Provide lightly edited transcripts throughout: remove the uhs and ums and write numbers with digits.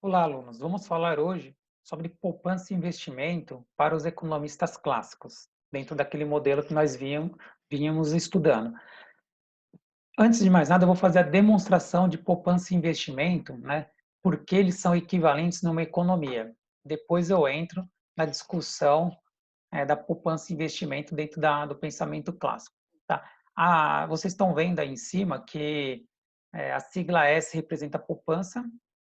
Olá, alunos. Vamos falar hoje sobre poupança e investimento para os economistas clássicos, dentro daquele modelo que nós vínhamos estudando. Antes de mais nada, eu vou fazer a demonstração de poupança e investimento, né? Porque eles são equivalentes numa economia. Depois eu entro na discussão da poupança e investimento dentro do pensamento clássico. Tá? Vocês estão vendo aí em cima que a sigla S representa poupança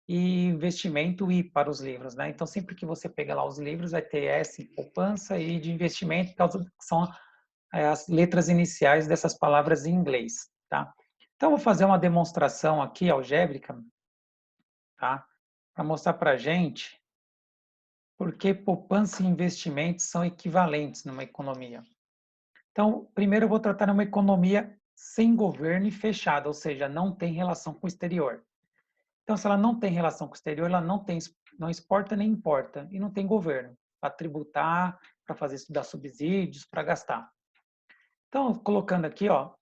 e investimento I para os livros, né? Então, sempre que você pegar lá os livros, vai ter S poupança e de investimento, que são as letras iniciais dessas palavras em inglês, tá? Então, eu vou fazer uma demonstração aqui algébrica, tá? Para mostrar para a gente por que poupança e investimentos são equivalentes numa economia. Então, primeiro eu vou tratar uma economia sem governo e fechada, ou seja, não tem relação com o exterior. Então, se ela não tem relação com o exterior, ela não exporta nem importa e não tem governo para tributar, para fazer dar subsídios, para gastar. Então, colocando aqui, ó,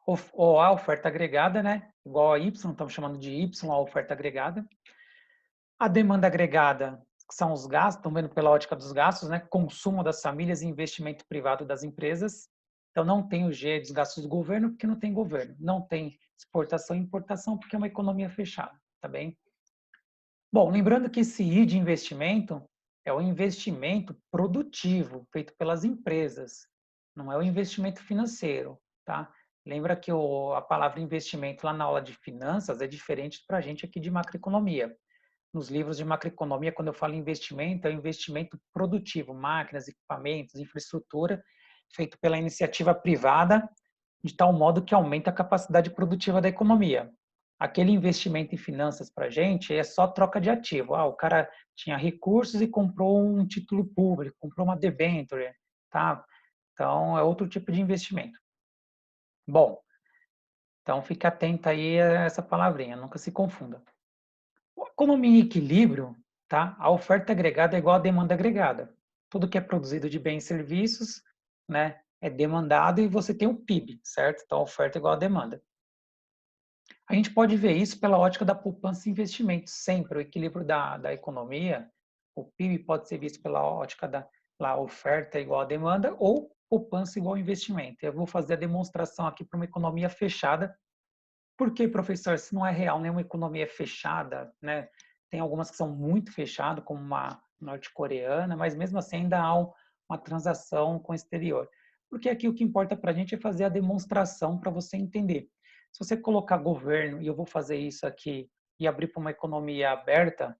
a oferta agregada, né, igual a Y, estamos chamando de Y a oferta agregada. A demanda agregada, que são os gastos, estão vendo pela ótica dos gastos, né, consumo das famílias e investimento privado das empresas. Então, não tem o G dos gastos do governo, porque não tem governo. Não tem exportação e importação, porque é uma economia fechada, tá bem? Bom, lembrando que esse I de investimento é o investimento produtivo feito pelas empresas, não é o investimento financeiro, tá? Lembra que a palavra investimento lá na aula de finanças é diferente para a gente aqui de macroeconomia. Nos livros de macroeconomia, quando eu falo investimento, é o investimento produtivo, máquinas, equipamentos, infraestrutura, feito pela iniciativa privada, de tal modo que aumenta a capacidade produtiva da economia. Aquele investimento em finanças para a gente é só troca de ativo. O cara tinha recursos e comprou um título público, comprou uma debênture, tá? Então, é outro tipo de investimento. Bom, então fique atento aí a essa palavrinha, nunca se confunda. A economia em equilíbrio, tá? A oferta agregada é igual à demanda agregada. Tudo que é produzido de bens e serviços, né, é demandado e você tem o PIB, certo? Então, a oferta é igual à demanda. A gente pode ver isso pela ótica da poupança e investimento. Sempre o equilíbrio da economia, o PIB pode ser visto pela ótica da oferta igual à demanda ou poupança igual ao investimento. Eu vou fazer a demonstração aqui para uma economia fechada. Por que, professor? Se não é real, nenhuma economia é fechada, né? Tem algumas que são muito fechadas, como uma norte-coreana, mas mesmo assim ainda há uma transação com o exterior. Porque aqui o que importa para a gente é fazer a demonstração para você entender. Se você colocar governo, e eu vou fazer isso aqui, e abrir para uma economia aberta,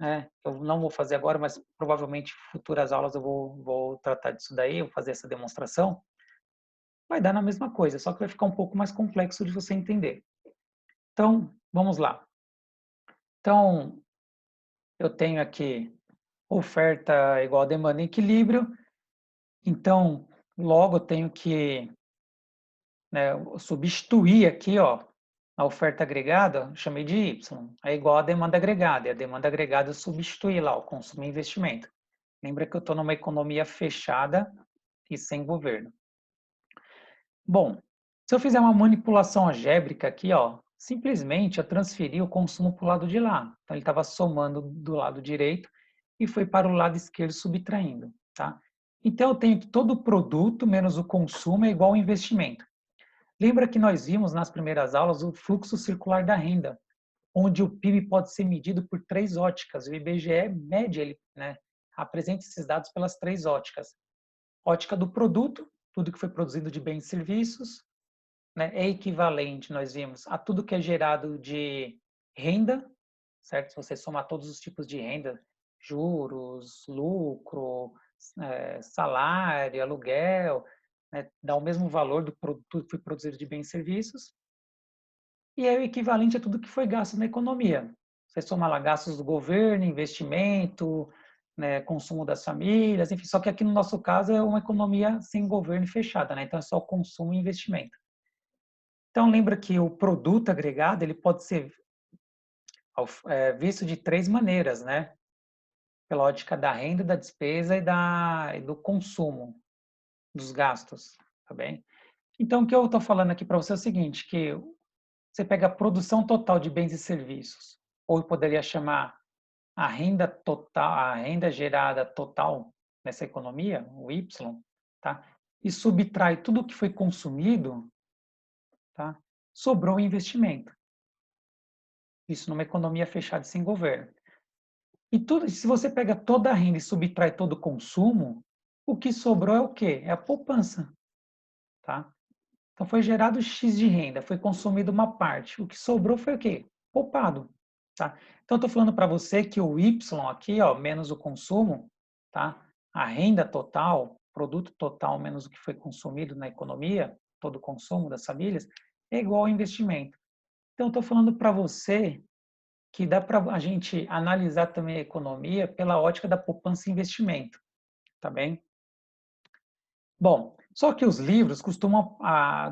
né? Eu não vou fazer agora, mas provavelmente em futuras aulas eu vou tratar disso daí, vou fazer essa demonstração, vai dar na mesma coisa, só que vai ficar um pouco mais complexo de você entender. Então, vamos lá. Então, eu tenho aqui oferta igual a demanda em equilíbrio. Então, logo eu tenho que, né, substituir aqui, ó, a oferta agregada, eu chamei de Y, é igual a demanda agregada. E a demanda agregada eu substituí lá, o consumo e investimento. Lembra que eu estou numa economia fechada e sem governo. Bom, se eu fizer uma manipulação algébrica aqui, ó, simplesmente eu transferi o consumo para o lado de lá. Então, ele estava somando do lado direito e foi para o lado esquerdo subtraindo, tá? Então, eu tenho que todo produto menos o consumo é igual ao investimento. Lembra que nós vimos nas primeiras aulas o fluxo circular da renda, onde o PIB pode ser medido por três óticas. O IBGE mede ele, né? Apresenta esses dados pelas três óticas. Ótica do produto, tudo que foi produzido de bens e serviços, né, é equivalente, nós vimos, a tudo que é gerado de renda, certo? Se você somar todos os tipos de renda, juros, lucro, salário, aluguel, né, dá o mesmo valor do produto que foi produzido de bens e serviços, e é o equivalente a tudo que foi gasto na economia. Você soma lá gastos do governo, investimento, né, consumo das famílias, enfim, só que aqui no nosso caso é uma economia sem governo fechada, né? Então é só consumo e investimento. Então, lembra que o produto agregado ele pode ser visto de três maneiras, né? Pela ótica da renda, da despesa e do consumo, dos gastos, tá bem? Então, o que eu estou falando aqui para você é o seguinte, que você pega a produção total de bens e serviços, ou eu poderia chamar a renda gerada total nessa economia, o Y, tá? E subtrai tudo o que foi consumido, tá? Sobrou o investimento. Isso numa economia fechada e sem governo. E tudo, se você pega toda a renda e subtrai todo o consumo, o que sobrou é o quê? É a poupança, tá? Então foi gerado X de renda, foi consumido uma parte. O que sobrou foi o quê? Poupado, tá? Então eu estou falando para você que o Y aqui, ó, menos o consumo, tá? A renda total, produto total menos o que foi consumido na economia, todo o consumo das famílias, é igual ao investimento. Então eu estou falando para você que dá para a gente analisar também a economia pela ótica da poupança e investimento, tá bem? Bom, só que os livros costumam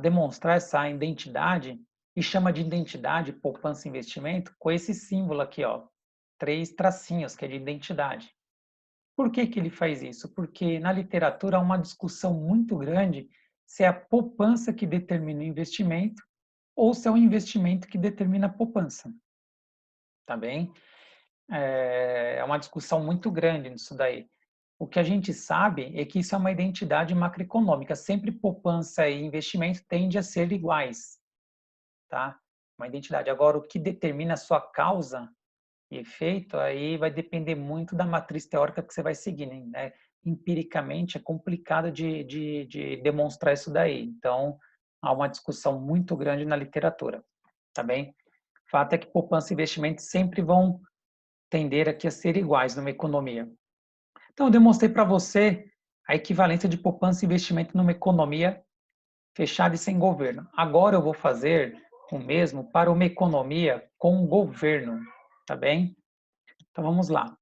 demonstrar essa identidade e chama de identidade, poupança e investimento com esse símbolo aqui, ó, 3 tracinhos, que é de identidade. Por que que ele faz isso? Porque na literatura há uma discussão muito grande se é a poupança que determina o investimento ou se é o investimento que determina a poupança, tá bem? É uma discussão muito grande nisso daí. O que a gente sabe é que isso é uma identidade macroeconômica. Sempre poupança e investimento tendem a ser iguais, tá? Uma identidade. Agora, o que determina a sua causa e efeito, aí vai depender muito da matriz teórica que você vai seguir, né? Empiricamente, é complicado de demonstrar isso daí. Então, há uma discussão muito grande na literatura, tá bem? O fato é que poupança e investimento sempre vão tender aqui a ser iguais numa economia. Então, eu demonstrei para você a equivalência de poupança e investimento numa economia fechada e sem governo. Agora eu vou fazer o mesmo para uma economia com governo, tá bem? Então vamos lá.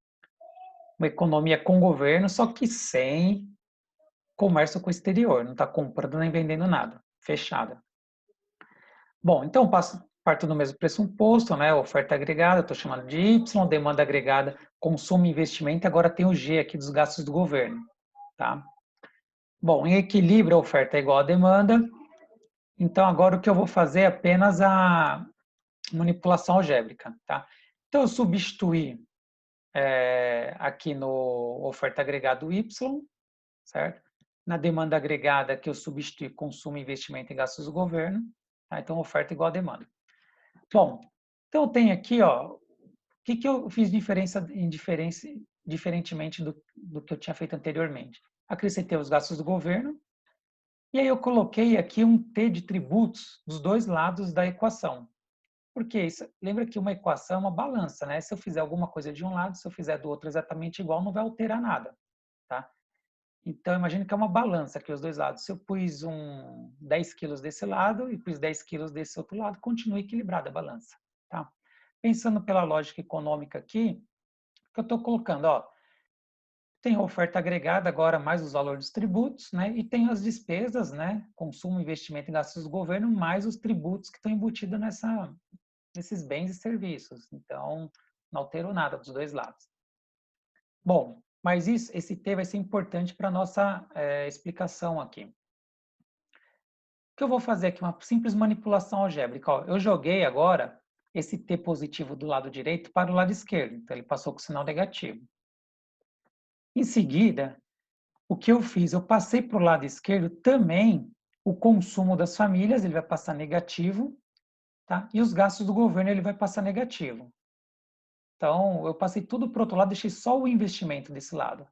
Uma economia com governo, só que sem comércio com o exterior, não está comprando nem vendendo nada, fechada. Bom, então parto do mesmo pressuposto, né? Oferta agregada, estou chamando de Y, demanda agregada, consumo e investimento, agora tem o G aqui dos gastos do governo, tá? Bom, em equilíbrio, a oferta é igual à demanda. Então, agora o que eu vou fazer é apenas a manipulação algébrica, tá? Então, eu substituí aqui no oferta agregada Y, certo? Na demanda agregada, que eu substituí consumo, investimento e gastos do governo. Tá? Então, oferta igual a demanda. Bom, então eu tenho aqui, ó, o que eu fiz diferentemente do que eu tinha feito anteriormente? Acrescentei os gastos do governo, e aí eu coloquei aqui um T de tributos dos dois lados da equação. Porque isso, lembra que uma equação é uma balança, né? Se eu fizer alguma coisa de um lado, se eu fizer do outro exatamente igual, não vai alterar nada, tá? Então, imagine que é uma balança aqui os dois lados. Se eu pus 10 quilos desse lado e pus 10 quilos desse outro lado, continua equilibrada a balança, tá? Pensando pela lógica econômica aqui, que eu estou colocando, ó, tem a oferta agregada agora mais os valores dos tributos, né? E tem as despesas, né? Consumo, investimento e gastos do governo, mais os tributos que estão embutidos nesses bens e serviços. Então, não alterou nada dos dois lados. Bom, mas esse T vai ser importante para a nossa explicação aqui. O que eu vou fazer aqui? Uma simples manipulação algébrica. Ó, eu joguei agora esse T positivo do lado direito para o lado esquerdo. Então, ele passou com sinal negativo. Em seguida, o que eu fiz? Eu passei para o lado esquerdo também o consumo das famílias, ele vai passar negativo, tá? E os gastos do governo, ele vai passar negativo. Então, eu passei tudo para o outro lado, deixei só o investimento desse lado.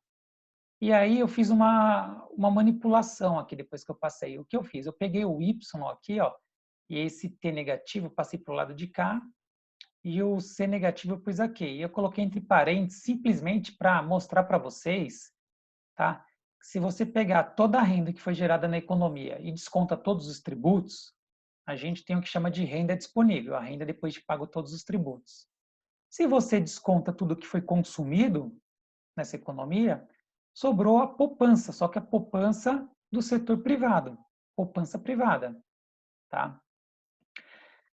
E aí eu fiz uma manipulação aqui depois que eu passei. O que eu fiz? Eu peguei o Y aqui, ó, e esse T negativo eu passei para o lado de cá, e o C negativo eu pus aqui. E eu coloquei entre parênteses simplesmente para mostrar para vocês, tá? Se você pegar toda a renda que foi gerada na economia e desconta todos os tributos, a gente tem o que chama de renda disponível, a renda depois de pago todos os tributos. Se você desconta tudo que foi consumido nessa economia, sobrou a poupança, só que a poupança do setor privado, poupança privada, tá?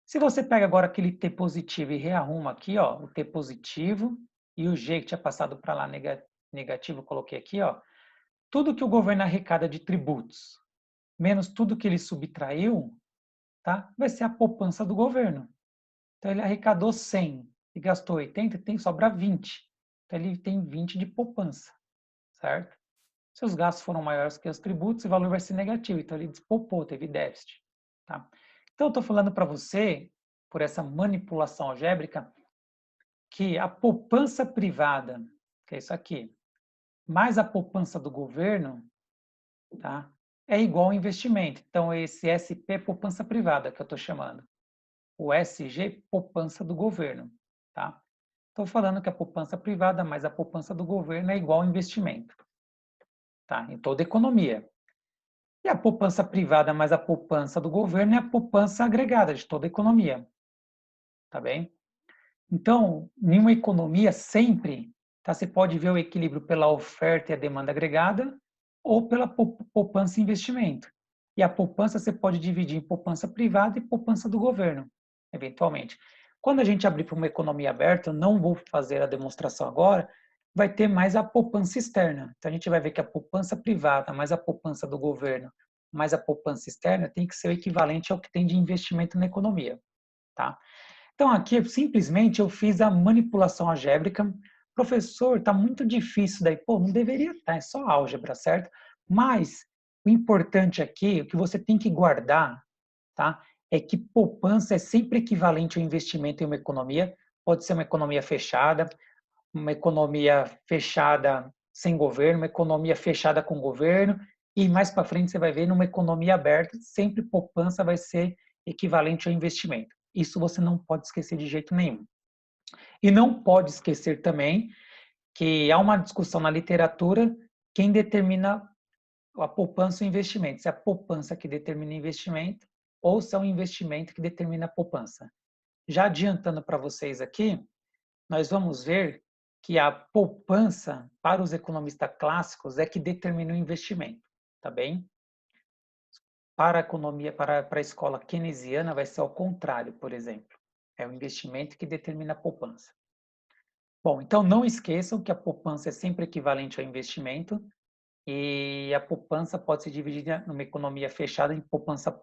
Se você pega agora aquele T positivo e rearruma aqui, ó, o T positivo e o G que tinha passado para lá negativo, eu coloquei aqui, ó, tudo que o governo arrecada de tributos, menos tudo que ele subtraiu, tá? Vai ser a poupança do governo. Então ele arrecadou 100 e gastou 80, tem sobra 20. então ele tem 20 de poupança, certo? Se os gastos foram maiores que os tributos, o valor vai ser negativo, então ele despopou, teve déficit, tá? Então eu estou falando para você, por essa manipulação algébrica, que a poupança privada, que é isso aqui, mais a poupança do governo, tá? É igual ao investimento. Então, esse SP é poupança privada que eu estou chamando. O SG, poupança do governo, tá? Estou falando que a poupança privada mais a poupança do governo é igual ao investimento, tá? Em toda economia. E a poupança privada mais a poupança do governo é a poupança agregada de toda economia, tá bem? Então, em uma economia, sempre, tá, você pode ver o equilíbrio pela oferta e a demanda agregada ou pela poupança e investimento. E a poupança você pode dividir em poupança privada e poupança do governo, eventualmente. Quando a gente abrir para uma economia aberta, eu não vou fazer a demonstração agora, vai ter mais a poupança externa. Então, a gente vai ver que a poupança privada mais a poupança do governo mais a poupança externa tem que ser o equivalente ao que tem de investimento na economia, tá? Então, aqui, simplesmente, eu fiz a manipulação algébrica. Professor, está muito difícil daí. Pô, não deveria estar, é só álgebra, certo? Mas o importante aqui, o que você tem que guardar, tá? É que poupança é sempre equivalente ao investimento em uma economia. Pode ser uma economia fechada sem governo, uma economia fechada com governo, e mais para frente você vai ver, numa economia aberta, sempre poupança vai ser equivalente ao investimento. Isso você não pode esquecer de jeito nenhum. E não pode esquecer também que há uma discussão na literatura quem determina a poupança ou o investimento. Se é a poupança que determina o investimento ou se é o investimento que determina a poupança. Já adiantando para vocês aqui, nós vamos ver que a poupança para os economistas clássicos é que determina o investimento, tá bem? Para a economia, para a escola keynesiana, vai ser ao contrário, por exemplo. É o investimento que determina a poupança. Bom, então não esqueçam que a poupança é sempre equivalente ao investimento e a poupança pode ser dividida numa economia fechada em poupança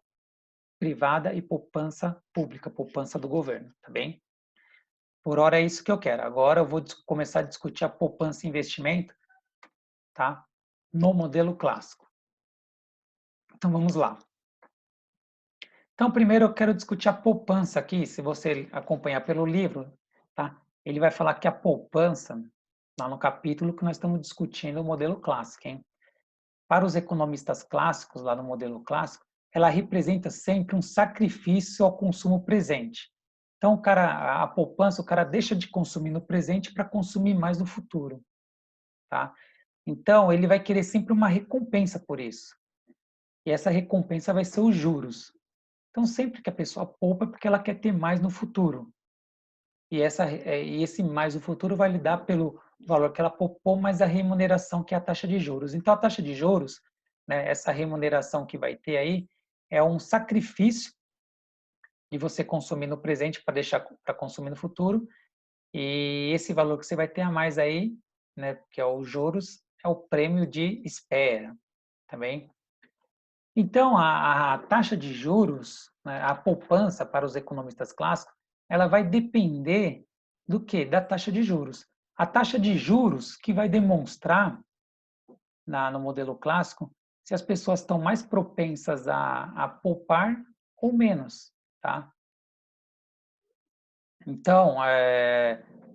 privada e poupança pública, poupança do governo, tá bem? Por hora é isso que eu quero. Agora eu vou começar a discutir a poupança e investimento, tá? No modelo clássico. Então vamos lá. Então primeiro eu quero discutir a poupança aqui, se você acompanhar pelo livro, tá? Ele vai falar que a poupança, lá no capítulo que nós estamos discutindo o modelo clássico, hein? Para os economistas clássicos, lá no modelo clássico, ela representa sempre um sacrifício ao consumo presente. Então, a poupança, o cara deixa de consumir no presente para consumir mais no futuro, tá? Então, ele vai querer sempre uma recompensa por isso. E essa recompensa vai ser os juros. Então, sempre que a pessoa poupa é porque ela quer ter mais no futuro. E esse mais no futuro vai lhe dar pelo valor que ela poupou, mais a remuneração, que é a taxa de juros. Então, a taxa de juros, né, essa remuneração que vai ter aí, é um sacrifício de você consumir no presente para deixar para consumir no futuro. E esse valor que você vai ter a mais aí, né, que é os juros, é o prêmio de espera, tá bem? Então, a taxa de juros, né, a poupança para os economistas clássicos, ela vai depender do quê? Da taxa de juros. A taxa de juros que vai demonstrar, no modelo clássico, se as pessoas estão mais propensas a poupar ou menos, tá? Então,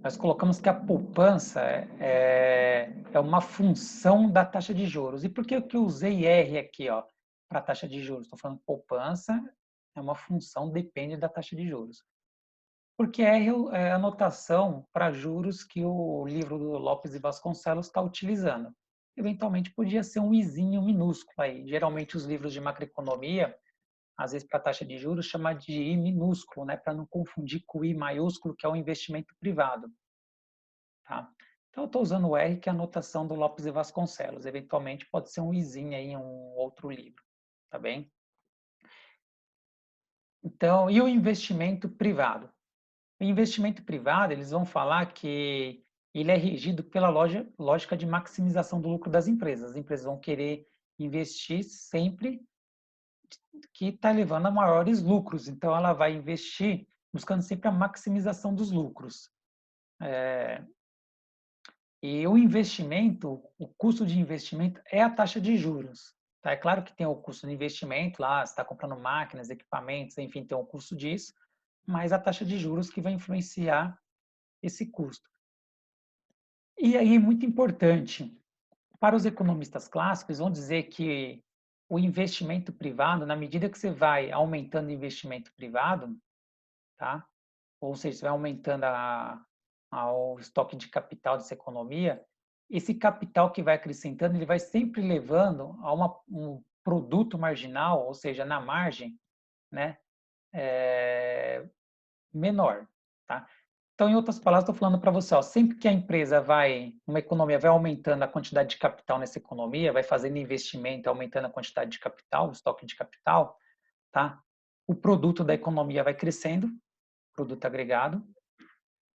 nós colocamos que a poupança é uma função da taxa de juros. E por que eu usei R aqui, ó, para a taxa de juros? Estou falando poupança é uma função, depende da taxa de juros. Porque R é a notação para juros que o livro do Lopes e Vasconcelos está utilizando. Eventualmente podia ser um izinho minúsculo aí. Geralmente os livros de macroeconomia, às vezes para a taxa de juros, chama de I minúsculo, né, para não confundir com o I maiúsculo, que é o investimento privado. Tá? Então, eu estou usando o R, que é a anotação do Lopes e Vasconcelos. Eventualmente, pode ser um Izinho aí em um outro livro. Tá bem? Então, e o investimento privado? O investimento privado, eles vão falar que ele é regido pela lógica de maximização do lucro das empresas. As empresas vão querer investir sempre que está levando a maiores lucros. Então, ela vai investir buscando sempre a maximização dos lucros. E o investimento, o custo de investimento é a taxa de juros. Tá? É claro que tem o custo de investimento lá, você está comprando máquinas, equipamentos, enfim, tem o custo disso, mas a taxa de juros que vai influenciar esse custo. E aí é muito importante, para os economistas clássicos, vão dizer que o investimento privado, na medida que você vai aumentando o investimento privado, tá? Ou seja, você vai aumentando o estoque de capital dessa economia, esse capital que vai acrescentando, ele vai sempre levando a um produto marginal, ou seja, na margem, né, menor, tá? Então, em outras palavras, estou falando para você, ó, sempre que a empresa uma economia vai aumentando a quantidade de capital nessa economia, vai fazendo investimento, aumentando a quantidade de capital, o estoque de capital, tá? O produto da economia vai crescendo, produto agregado,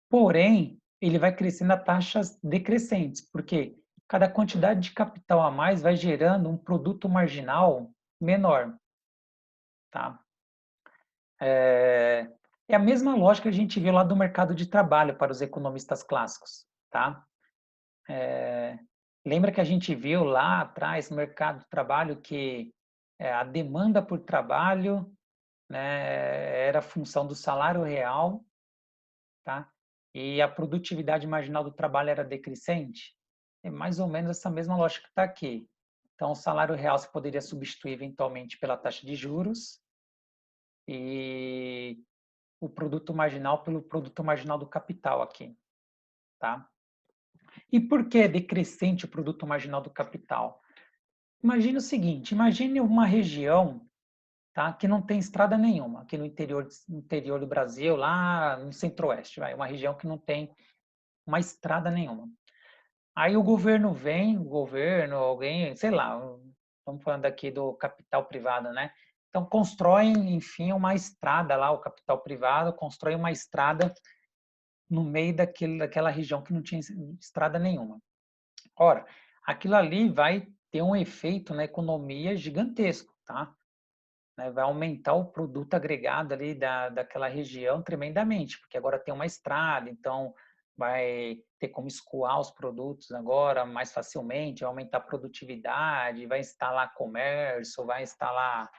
porém, ele vai crescendo a taxas decrescentes, porque cada quantidade de capital a mais vai gerando um produto marginal menor, tá? É a mesma lógica que a gente viu lá do mercado de trabalho para os economistas clássicos, tá? Lembra que a gente viu lá atrás no mercado de trabalho que a demanda por trabalho, né, era função do salário real, tá? E a produtividade marginal do trabalho era decrescente? É mais ou menos essa mesma lógica que está aqui. Então, o salário real se poderia substituir eventualmente pela taxa de juros e o produto marginal pelo produto marginal do capital aqui, tá? E por que é decrescente o produto marginal do capital? Imagine o seguinte, imagine uma região, tá, que não tem estrada nenhuma, aqui no interior do Brasil, lá no centro-oeste, uma região que não tem uma estrada nenhuma. Aí alguém, sei lá, estamos falando aqui do capital privado, né? Então, constrói, enfim, uma estrada lá, o capital privado constrói uma estrada no meio daquela região que não tinha estrada nenhuma. Ora, aquilo ali vai ter um efeito na economia gigantesco, tá? Vai aumentar o produto agregado ali daquela região tremendamente, porque agora tem uma estrada, então vai ter como escoar os produtos agora mais facilmente, vai aumentar a produtividade, vai instalar comércio, vai instalar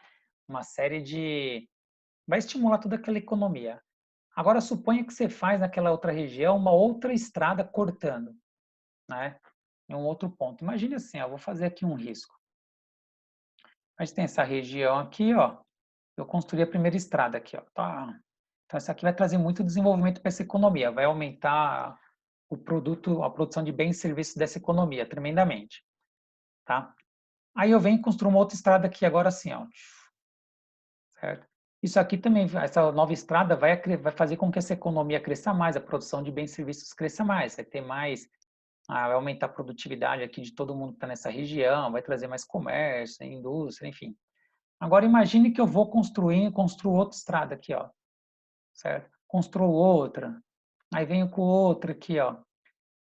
uma série de... vai estimular toda aquela economia. Agora suponha que você faz naquela outra região uma outra estrada cortando, né? Em um outro ponto. Imagine assim, ó, vou fazer aqui um risco. A gente tem essa região aqui, ó, eu construí a primeira estrada aqui, ó. Tá. Então, isso aqui vai trazer muito desenvolvimento para essa economia, vai aumentar o produto, a produção de bens e serviços dessa economia tremendamente, tá? Aí eu venho e construo uma outra estrada aqui agora assim, ó. Certo? Isso aqui também, essa nova estrada vai fazer com que essa economia cresça mais, a produção de bens e serviços cresça mais, vai ter mais, vai aumentar a produtividade aqui de todo mundo que está nessa região, vai trazer mais comércio, indústria, enfim. Agora imagine que eu vou construo outra estrada aqui, ó, certo? Construo outra, aí venho com outra aqui, ó.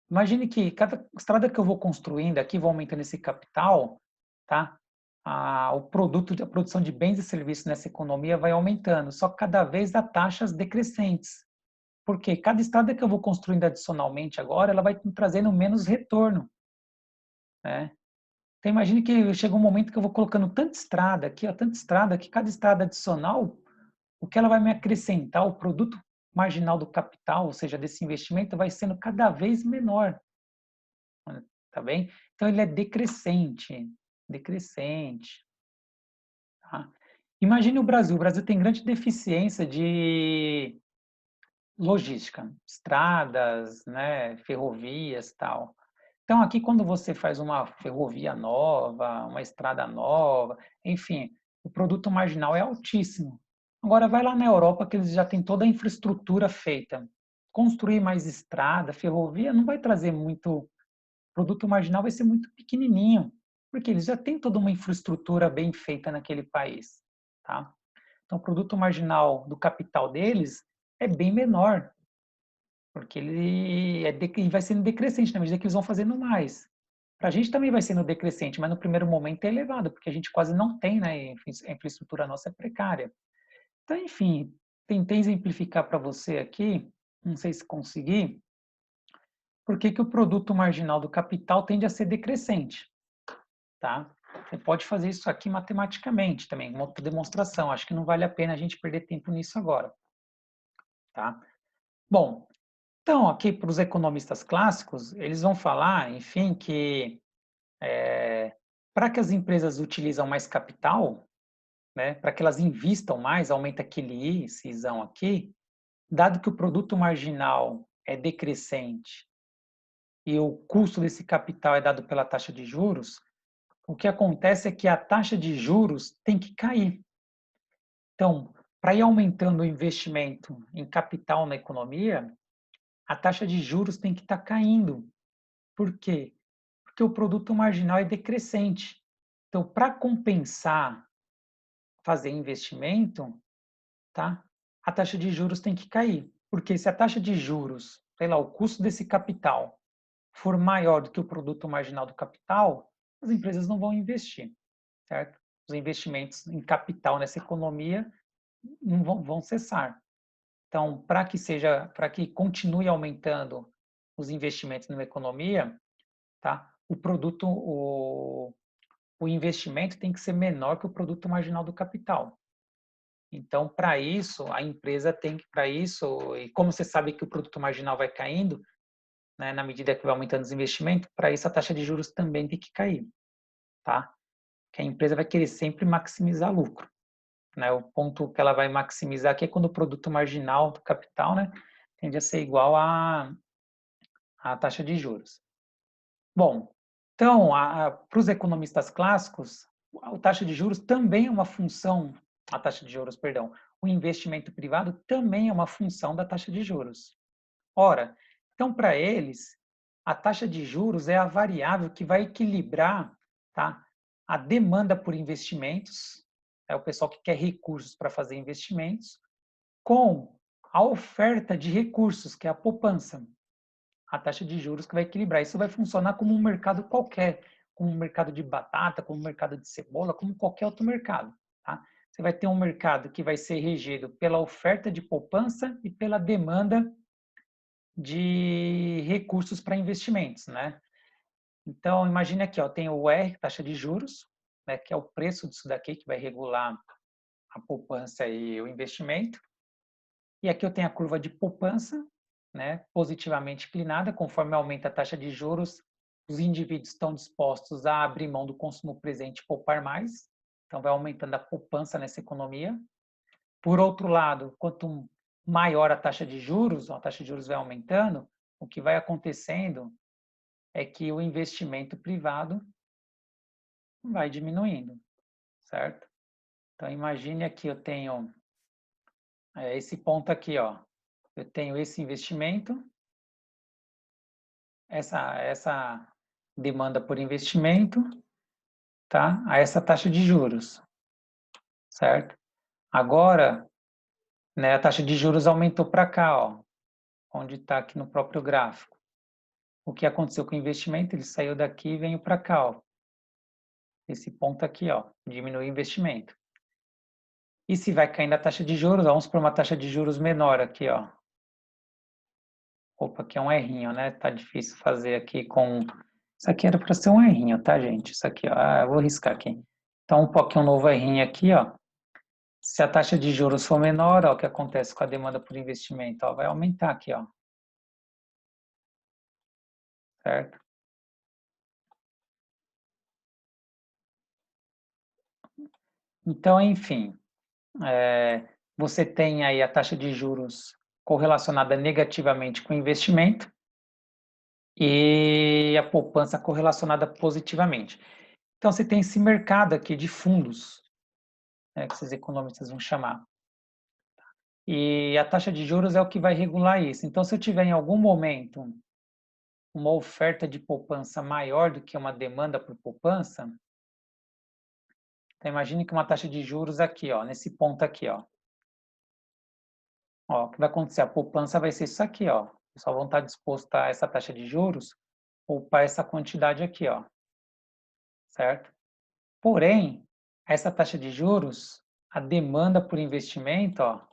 Imagine que cada estrada que eu vou construindo aqui, vou aumentando esse capital, tá? O produto, a produção de bens e serviços nessa economia vai aumentando, só que cada vez a taxas decrescentes. Porque cada estrada que eu vou construindo adicionalmente agora, ela vai me trazendo menos retorno, né? Então imagine que chega um momento que eu vou colocando tanta estrada aqui, ó, tanta estrada, que cada estrada adicional, o que ela vai me acrescentar, o produto marginal do capital, ou seja, desse investimento, vai sendo cada vez menor, tá bem? Então ele é decrescente, decrescente, tá? Imagine o Brasil tem grande deficiência de logística, estradas, né, ferrovias, tal. Então aqui quando você faz uma ferrovia nova, uma estrada nova, enfim, o produto marginal é altíssimo. Agora vai lá na Europa que eles já têm toda a infraestrutura feita. Construir mais estrada, ferrovia não vai trazer muito, produto marginal vai ser muito pequenininho, porque eles já têm toda uma infraestrutura bem feita naquele país, tá? Então o produto marginal do capital deles é bem menor, porque ele vai sendo decrescente na medida que eles vão fazendo mais. Para a gente também vai sendo decrescente, mas no primeiro momento é elevado, porque a gente quase não tem, né? A infraestrutura nossa é precária. Então, enfim, tentei exemplificar para você aqui, não sei se consegui, por que que o produto marginal do capital tende a ser decrescente, tá? Você pode fazer isso aqui matematicamente também, uma outra demonstração. Acho que não vale a pena a gente perder tempo nisso agora, tá? Bom, então aqui para os economistas clássicos, eles vão falar, enfim, que para que as empresas utilizam mais capital, né, para que elas invistam mais, aumenta aquele I, cisão aqui, dado que o produto marginal é decrescente e o custo desse capital é dado pela taxa de juros, o que acontece é que a taxa de juros tem que cair. Então, para ir aumentando o investimento em capital na economia, a taxa de juros tem que estar caindo. Por quê? Porque o produto marginal é decrescente. Então, para compensar fazer investimento, tá? A taxa de juros tem que cair. Porque se a taxa de juros, sei lá, o custo desse capital for maior do que o produto marginal do capital, as empresas não vão investir, certo? Os investimentos em capital nessa economia não vão cessar. Então, para que continue aumentando os investimentos na economia, tá? O investimento tem que ser menor que o produto marginal do capital. Então, para isso, a empresa tem que, para isso, e como você sabe que o produto marginal vai caindo, né, na medida que vai aumentando os investimentos, para isso a taxa de juros também tem que cair, tá? Que a empresa vai querer sempre maximizar lucro, né? O ponto que ela vai maximizar aqui é quando o produto marginal do capital, né, tende a ser igual à taxa de juros. Bom, então, para os economistas clássicos, a taxa de juros também é uma função, a taxa de juros, perdão, o investimento privado também é uma função da taxa de juros. Ora, então para eles, a taxa de juros é a variável que vai equilibrar, tá, a demanda por investimentos, é o pessoal que quer recursos para fazer investimentos, com a oferta de recursos, que é a poupança, a taxa de juros que vai equilibrar. Isso vai funcionar como um mercado qualquer, como um mercado de batata, como um mercado de cebola, como qualquer outro mercado. Tá? Você vai ter um mercado que vai ser regido pela oferta de poupança e pela demanda de recursos para investimentos, né? Então, imagine aqui, ó, tem o R, taxa de juros, né, que é o preço disso daqui que vai regular a poupança e o investimento. E aqui eu tenho a curva de poupança, né, positivamente inclinada, conforme aumenta a taxa de juros, os indivíduos estão dispostos a abrir mão do consumo presente e poupar mais, então vai aumentando a poupança nessa economia. Por outro lado, quanto maior a taxa de juros, a taxa de juros vai aumentando, o que vai acontecendo é que o investimento privado vai diminuindo, certo? Então imagine aqui eu tenho esse ponto aqui, ó. Eu tenho esse investimento, essa demanda por investimento, tá? A essa taxa de juros, certo? Agora, né, a taxa de juros aumentou para cá, ó, onde está aqui no próprio gráfico. O que aconteceu com o investimento? Ele saiu daqui e veio para cá, ó. Esse ponto aqui, ó, diminui o investimento. E se vai caindo a taxa de juros, vamos por uma taxa de juros menor aqui, ó. Opa, aqui é um errinho, né? Tá difícil fazer aqui com... Isso aqui era para ser um errinho, tá, gente? Isso aqui, ó. Ah, eu vou riscar aqui. Então, um pouquinho um novo errinho aqui, ó. Se a taxa de juros for menor, ó, o que acontece com a demanda por investimento? Ó, vai aumentar aqui, ó. Certo? Então, enfim, você tem aí a taxa de juros correlacionada negativamente com o investimento e a poupança correlacionada positivamente. Então, você tem esse mercado aqui de fundos, né, que esses economistas vão chamar. E a taxa de juros é o que vai regular isso. Então, se eu tiver em algum momento uma oferta de poupança maior do que uma demanda por poupança, então imagine que uma taxa de juros aqui, ó, nesse ponto aqui, ó. Ó, o que vai acontecer? A poupança vai ser isso aqui, ó. O pessoal vão estar disposto a essa taxa de juros poupar essa quantidade aqui, ó. Certo? Porém, essa taxa de juros, a demanda por investimento, ó,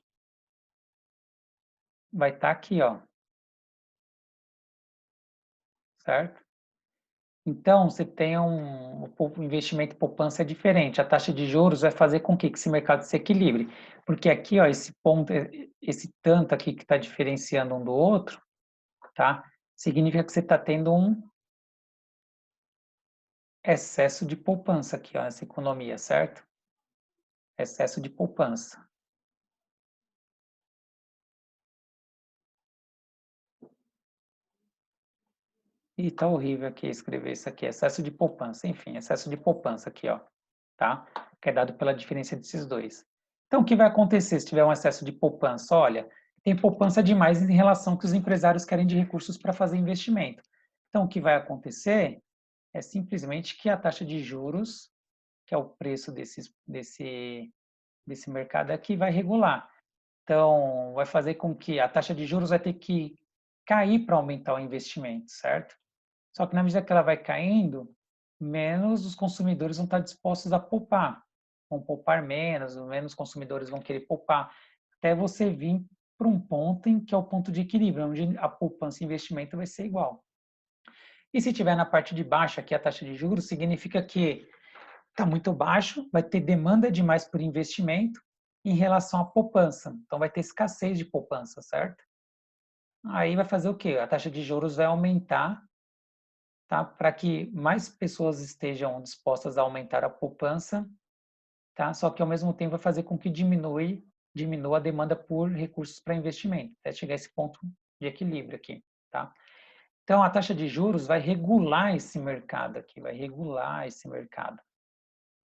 vai estar aqui, ó. certo? Então, você tem um investimento e poupança é diferente. A taxa de juros vai fazer com que esse mercado se equilibre. Porque aqui, ó, esse ponto, esse tanto aqui que está diferenciando um do outro, tá? Significa que você está tendo um excesso de poupança aqui, ó, nessa economia, certo? Excesso de poupança. E tá horrível aqui escrever isso aqui, excesso de poupança, enfim, excesso de poupança aqui, ó, tá? Que é dado pela diferença desses dois. Então, o que vai acontecer se tiver um excesso de poupança? Olha, tem poupança demais em relação ao que os empresários querem de recursos para fazer investimento. Então, o que vai acontecer é simplesmente que a taxa de juros, que é o preço desse mercado aqui, vai regular. Então, vai fazer com que a taxa de juros vai ter que cair para aumentar o investimento, certo? Só que na medida que ela vai caindo, menos os consumidores vão estar dispostos a poupar. Vão poupar menos consumidores vão querer poupar, até você vir para um ponto em que é o ponto de equilíbrio, onde a poupança e investimento vai ser igual. E se tiver na parte de baixo aqui a taxa de juros, significa que está muito baixo, vai ter demanda demais por investimento em relação à poupança. Então vai ter escassez de poupança, certo? Aí vai fazer o quê? A taxa de juros vai aumentar, tá? Para que mais pessoas estejam dispostas a aumentar a poupança, tá? Só que ao mesmo tempo vai fazer com que diminua a demanda por recursos para investimento, até chegar a esse ponto de equilíbrio aqui, tá? Então a taxa de juros vai regular esse mercado aqui, vai regular esse mercado,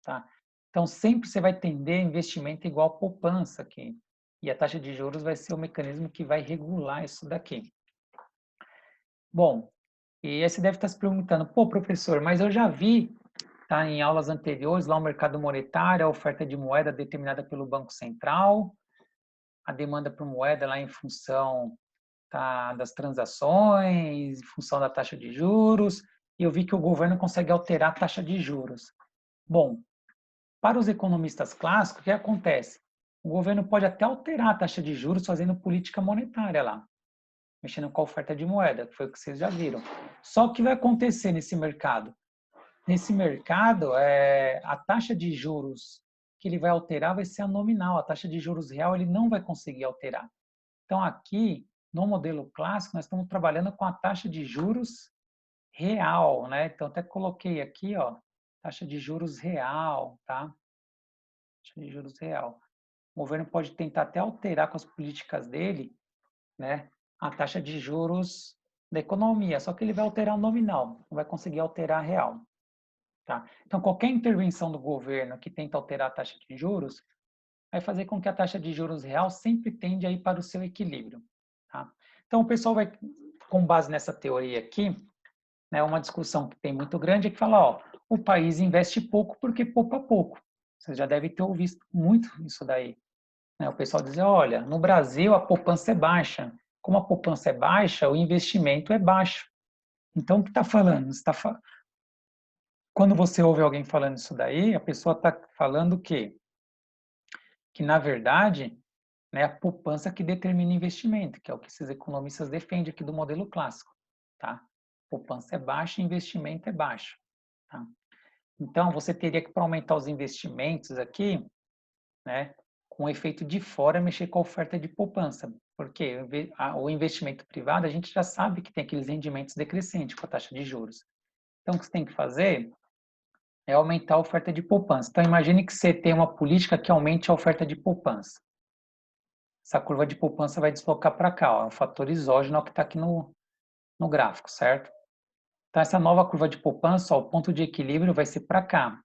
tá? Então sempre você vai tender investimento igual poupança aqui. E a taxa de juros vai ser o mecanismo que vai regular isso daqui. Bom, e aí você deve estar se perguntando, pô, professor, mas eu já vi, tá, em aulas anteriores, lá o mercado monetário, a oferta de moeda determinada pelo Banco Central, a demanda por moeda lá em função, tá, das transações, em função da taxa de juros, e eu vi que o governo consegue alterar a taxa de juros. Bom, para os economistas clássicos, o que acontece? O governo pode até alterar a taxa de juros fazendo política monetária lá, mexendo com a oferta de moeda, que foi o que vocês já viram. Só que vai acontecer nesse mercado? Nesse mercado, a taxa de juros que ele vai alterar vai ser a nominal, a taxa de juros real ele não vai conseguir alterar. Então, aqui, no modelo clássico, nós estamos trabalhando com a taxa de juros real, né? Então, até coloquei aqui, ó, taxa de juros real, tá? Taxa de juros real. O governo pode tentar até alterar com as políticas dele, né, a taxa de juros da economia, só que ele vai alterar o nominal, não vai conseguir alterar a real. Tá? Então, qualquer intervenção do governo que tenta alterar a taxa de juros vai fazer com que a taxa de juros real sempre tende a ir para o seu equilíbrio. Tá? Então, o pessoal vai, com base nessa teoria aqui, né, uma discussão que tem muito grande é que fala, ó, o país investe pouco porque poupa pouco. Você já deve ter ouvido muito isso daí. Né? O pessoal diz, olha, no Brasil a poupança é baixa. Como a poupança é baixa, o investimento é baixo. Então, o que está falando? Quando você ouve alguém falando isso daí, a pessoa está falando o quê? Que, na verdade, né, a poupança que determina investimento, que é o que esses economistas defendem aqui do modelo clássico. Tá? Poupança é baixa, investimento é baixo. Tá? Então, você teria que, para aumentar os investimentos aqui, né, com o efeito de fora, mexer com a oferta de poupança. Porque o investimento privado, a gente já sabe que tem aqueles rendimentos decrescentes com a taxa de juros. Então, o que você tem que fazer é aumentar a oferta de poupança. Então, imagine que você tem uma política que aumente a oferta de poupança. Essa curva de poupança vai deslocar para cá, ó, é um fator exógeno que está aqui no gráfico, certo? Então, essa nova curva de poupança, ó, o ponto de equilíbrio vai ser para cá.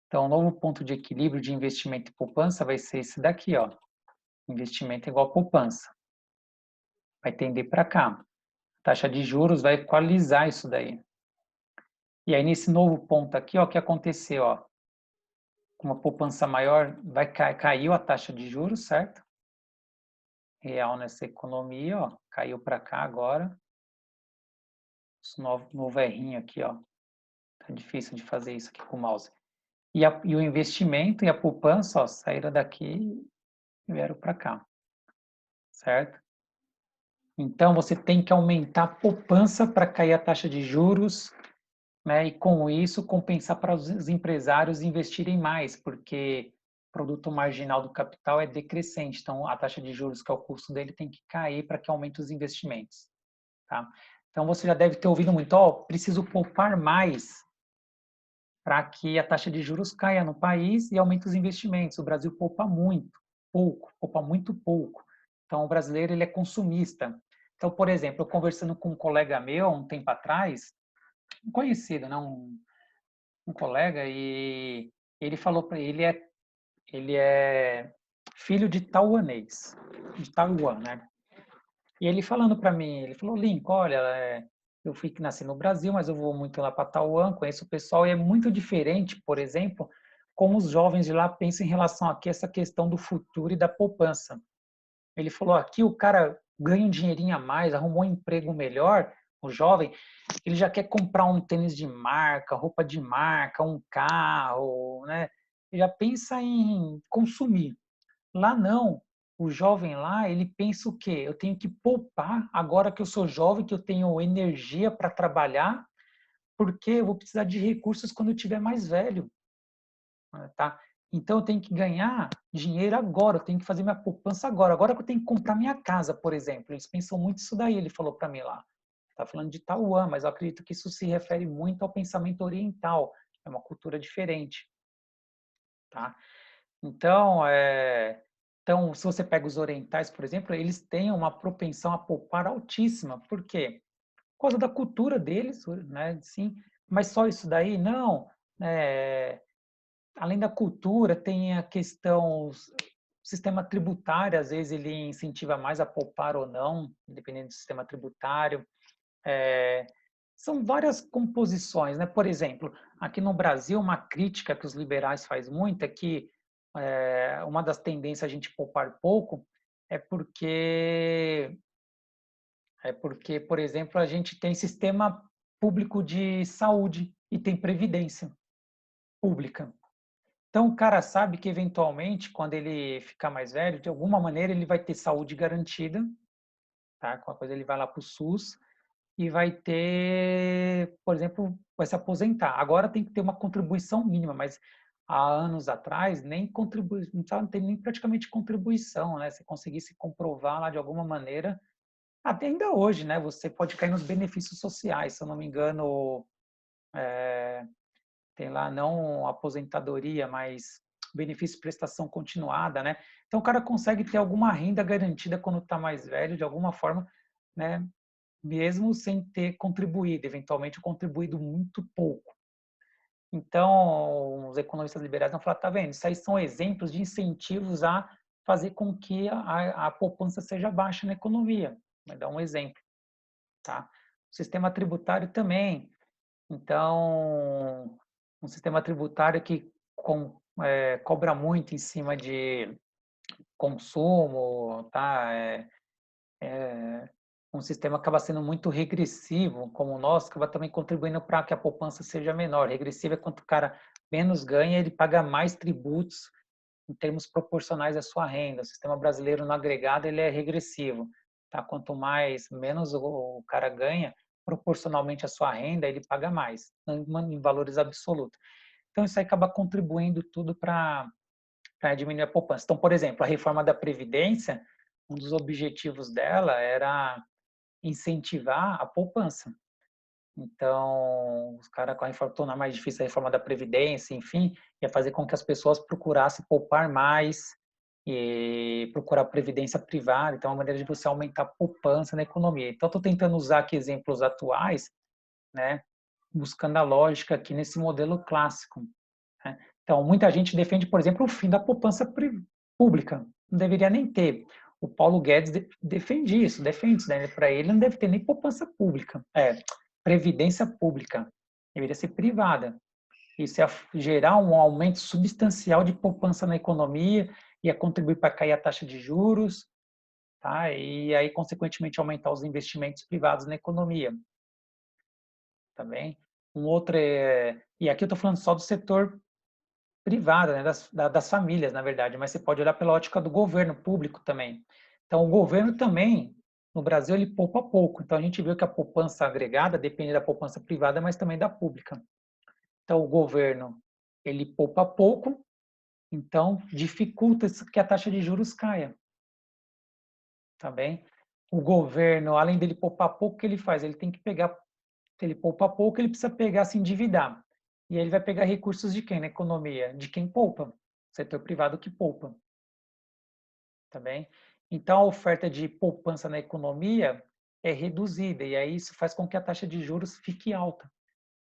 Então, o novo ponto de equilíbrio de investimento e poupança vai ser esse daqui, ó. Investimento igual poupança. Vai tender para cá. A taxa de juros vai equalizar isso daí. E aí, nesse novo ponto aqui, ó, o que aconteceu, ó? Com uma poupança maior, caiu a taxa de juros, certo? Real nessa economia, ó, caiu para cá agora. Esse novo errinho aqui, ó. Tá difícil de fazer isso aqui com o mouse. E o investimento e a poupança, ó, saíram daqui e vieram para cá, certo? Então, você tem que aumentar a poupança para cair a taxa de juros, né? E com isso compensar para os empresários investirem mais, porque o produto marginal do capital é decrescente. Então, a taxa de juros, que é o custo dele, tem que cair para que aumente os investimentos, tá? Então, você já deve ter ouvido muito, ó, preciso poupar mais para que a taxa de juros caia no país e aumente os investimentos. O Brasil poupa muito, pouco, poupa muito pouco. Então, o brasileiro ele é consumista. Então, por exemplo, eu conversando com um colega meu um tempo atrás, um conhecido, né, um colega, e ele falou para ele é filho de taiwanês, de Taiwan, né? E ele falando para mim, ele falou, Lincoln, olha, eu fui que nasci no Brasil, mas eu vou muito lá para Taiwan, conheço o pessoal e é muito diferente, por exemplo, como os jovens de lá pensam em relação aqui a essa questão do futuro e da poupança. Ele falou, aqui o cara ganha um dinheirinho a mais, arrumou um emprego melhor, o jovem, ele já quer comprar um tênis de marca, roupa de marca, um carro, né? Ele já pensa em consumir. Lá não. O jovem lá, ele pensa o quê? Eu tenho que poupar agora que eu sou jovem, que eu tenho energia para trabalhar, porque eu vou precisar de recursos quando eu tiver mais velho, tá? Então eu tenho que ganhar dinheiro agora, eu tenho que fazer minha poupança agora. Agora que eu tenho que comprar minha casa, por exemplo. Eles pensam muito isso daí, ele falou para mim lá. Tá falando de Taiwan, mas eu acredito que isso se refere muito ao pensamento oriental. É uma cultura diferente, tá? Então, então, se você pega os orientais, por exemplo, eles têm uma propensão a poupar altíssima. Por quê? Por causa da cultura deles, né? Sim, mas só isso daí? Não. É, além da cultura, tem a questão, o sistema tributário, às vezes ele incentiva mais a poupar ou não, dependendo do sistema tributário. É, são várias composições, né? Por exemplo, aqui no Brasil, uma crítica que os liberais faz muito é que uma das tendências a gente poupar pouco é porque por exemplo, a gente tem sistema público de saúde e tem previdência pública. Então, o cara sabe que, eventualmente, quando ele ficar mais velho, de alguma maneira, ele vai ter saúde garantida, tá? Com a coisa, ele vai lá para o SUS e vai ter, por exemplo, vai se aposentar. Agora tem que ter uma contribuição mínima, mas há anos atrás nem contribui, não tem nem praticamente contribuição, né? Se conseguisse comprovar lá de alguma maneira, até ainda hoje, né? Você pode cair nos benefícios sociais, se eu não me engano, tem lá não aposentadoria, mas benefício de prestação continuada, né? Então o cara consegue ter alguma renda garantida quando está mais velho, de alguma forma, né? Mesmo sem ter contribuído, eventualmente contribuído muito pouco. Então, os economistas liberais vão falar, tá vendo? Isso aí são exemplos de incentivos a fazer com que a poupança seja baixa na economia. Vai dar um exemplo, tá? O sistema tributário também. Então, um sistema tributário que cobra muito em cima de consumo, tá? Um sistema acaba sendo muito regressivo, como o nosso, acaba também contribuindo para que a poupança seja menor. Regressivo é quanto o cara menos ganha, ele paga mais tributos em termos proporcionais à sua renda. O sistema brasileiro no agregado ele é regressivo, tá? Quanto menos o cara ganha, proporcionalmente à sua renda, ele paga mais, em valores absolutos. Então isso aí acaba contribuindo tudo para diminuir a poupança. Então, por exemplo, a reforma da previdência, um dos objetivos dela era incentivar a poupança. Então, os caras com a reforma, tornar mais difícil a reforma da Previdência, enfim, ia fazer com que as pessoas procurassem poupar mais e procurar previdência privada. Então, é uma maneira de você aumentar a poupança na economia. Então, estou tentando usar aqui exemplos atuais, né, buscando a lógica aqui nesse modelo clássico. Né? Então, muita gente defende, por exemplo, o fim da poupança pública. Não deveria nem ter. O Paulo Guedes defende isso, né? Para ele não deve ter nem poupança pública, previdência pública, deveria ser privada. Isso ia gerar um aumento substancial de poupança na economia, ia contribuir para cair a taxa de juros, tá? E aí, consequentemente, aumentar os investimentos privados na economia, tá bem? Um outro e aqui eu estou falando só do setor privada, né, das famílias, na verdade, mas você pode olhar pela ótica do governo público também. Então, o governo também, no Brasil ele poupa pouco. Então a gente viu que a poupança agregada depende da poupança privada, mas também da pública. Então o governo ele poupa pouco, então dificulta que a taxa de juros caia. Tá bem? O governo, além dele poupar pouco, o que ele faz? Ele tem que pegar, se ele poupa pouco, ele precisa pegar, se endividar. E aí ele vai pegar recursos de quem na economia? De quem poupa. Setor privado que poupa. Tá bem? Então a oferta de poupança na economia é reduzida e aí isso faz com que a taxa de juros fique alta.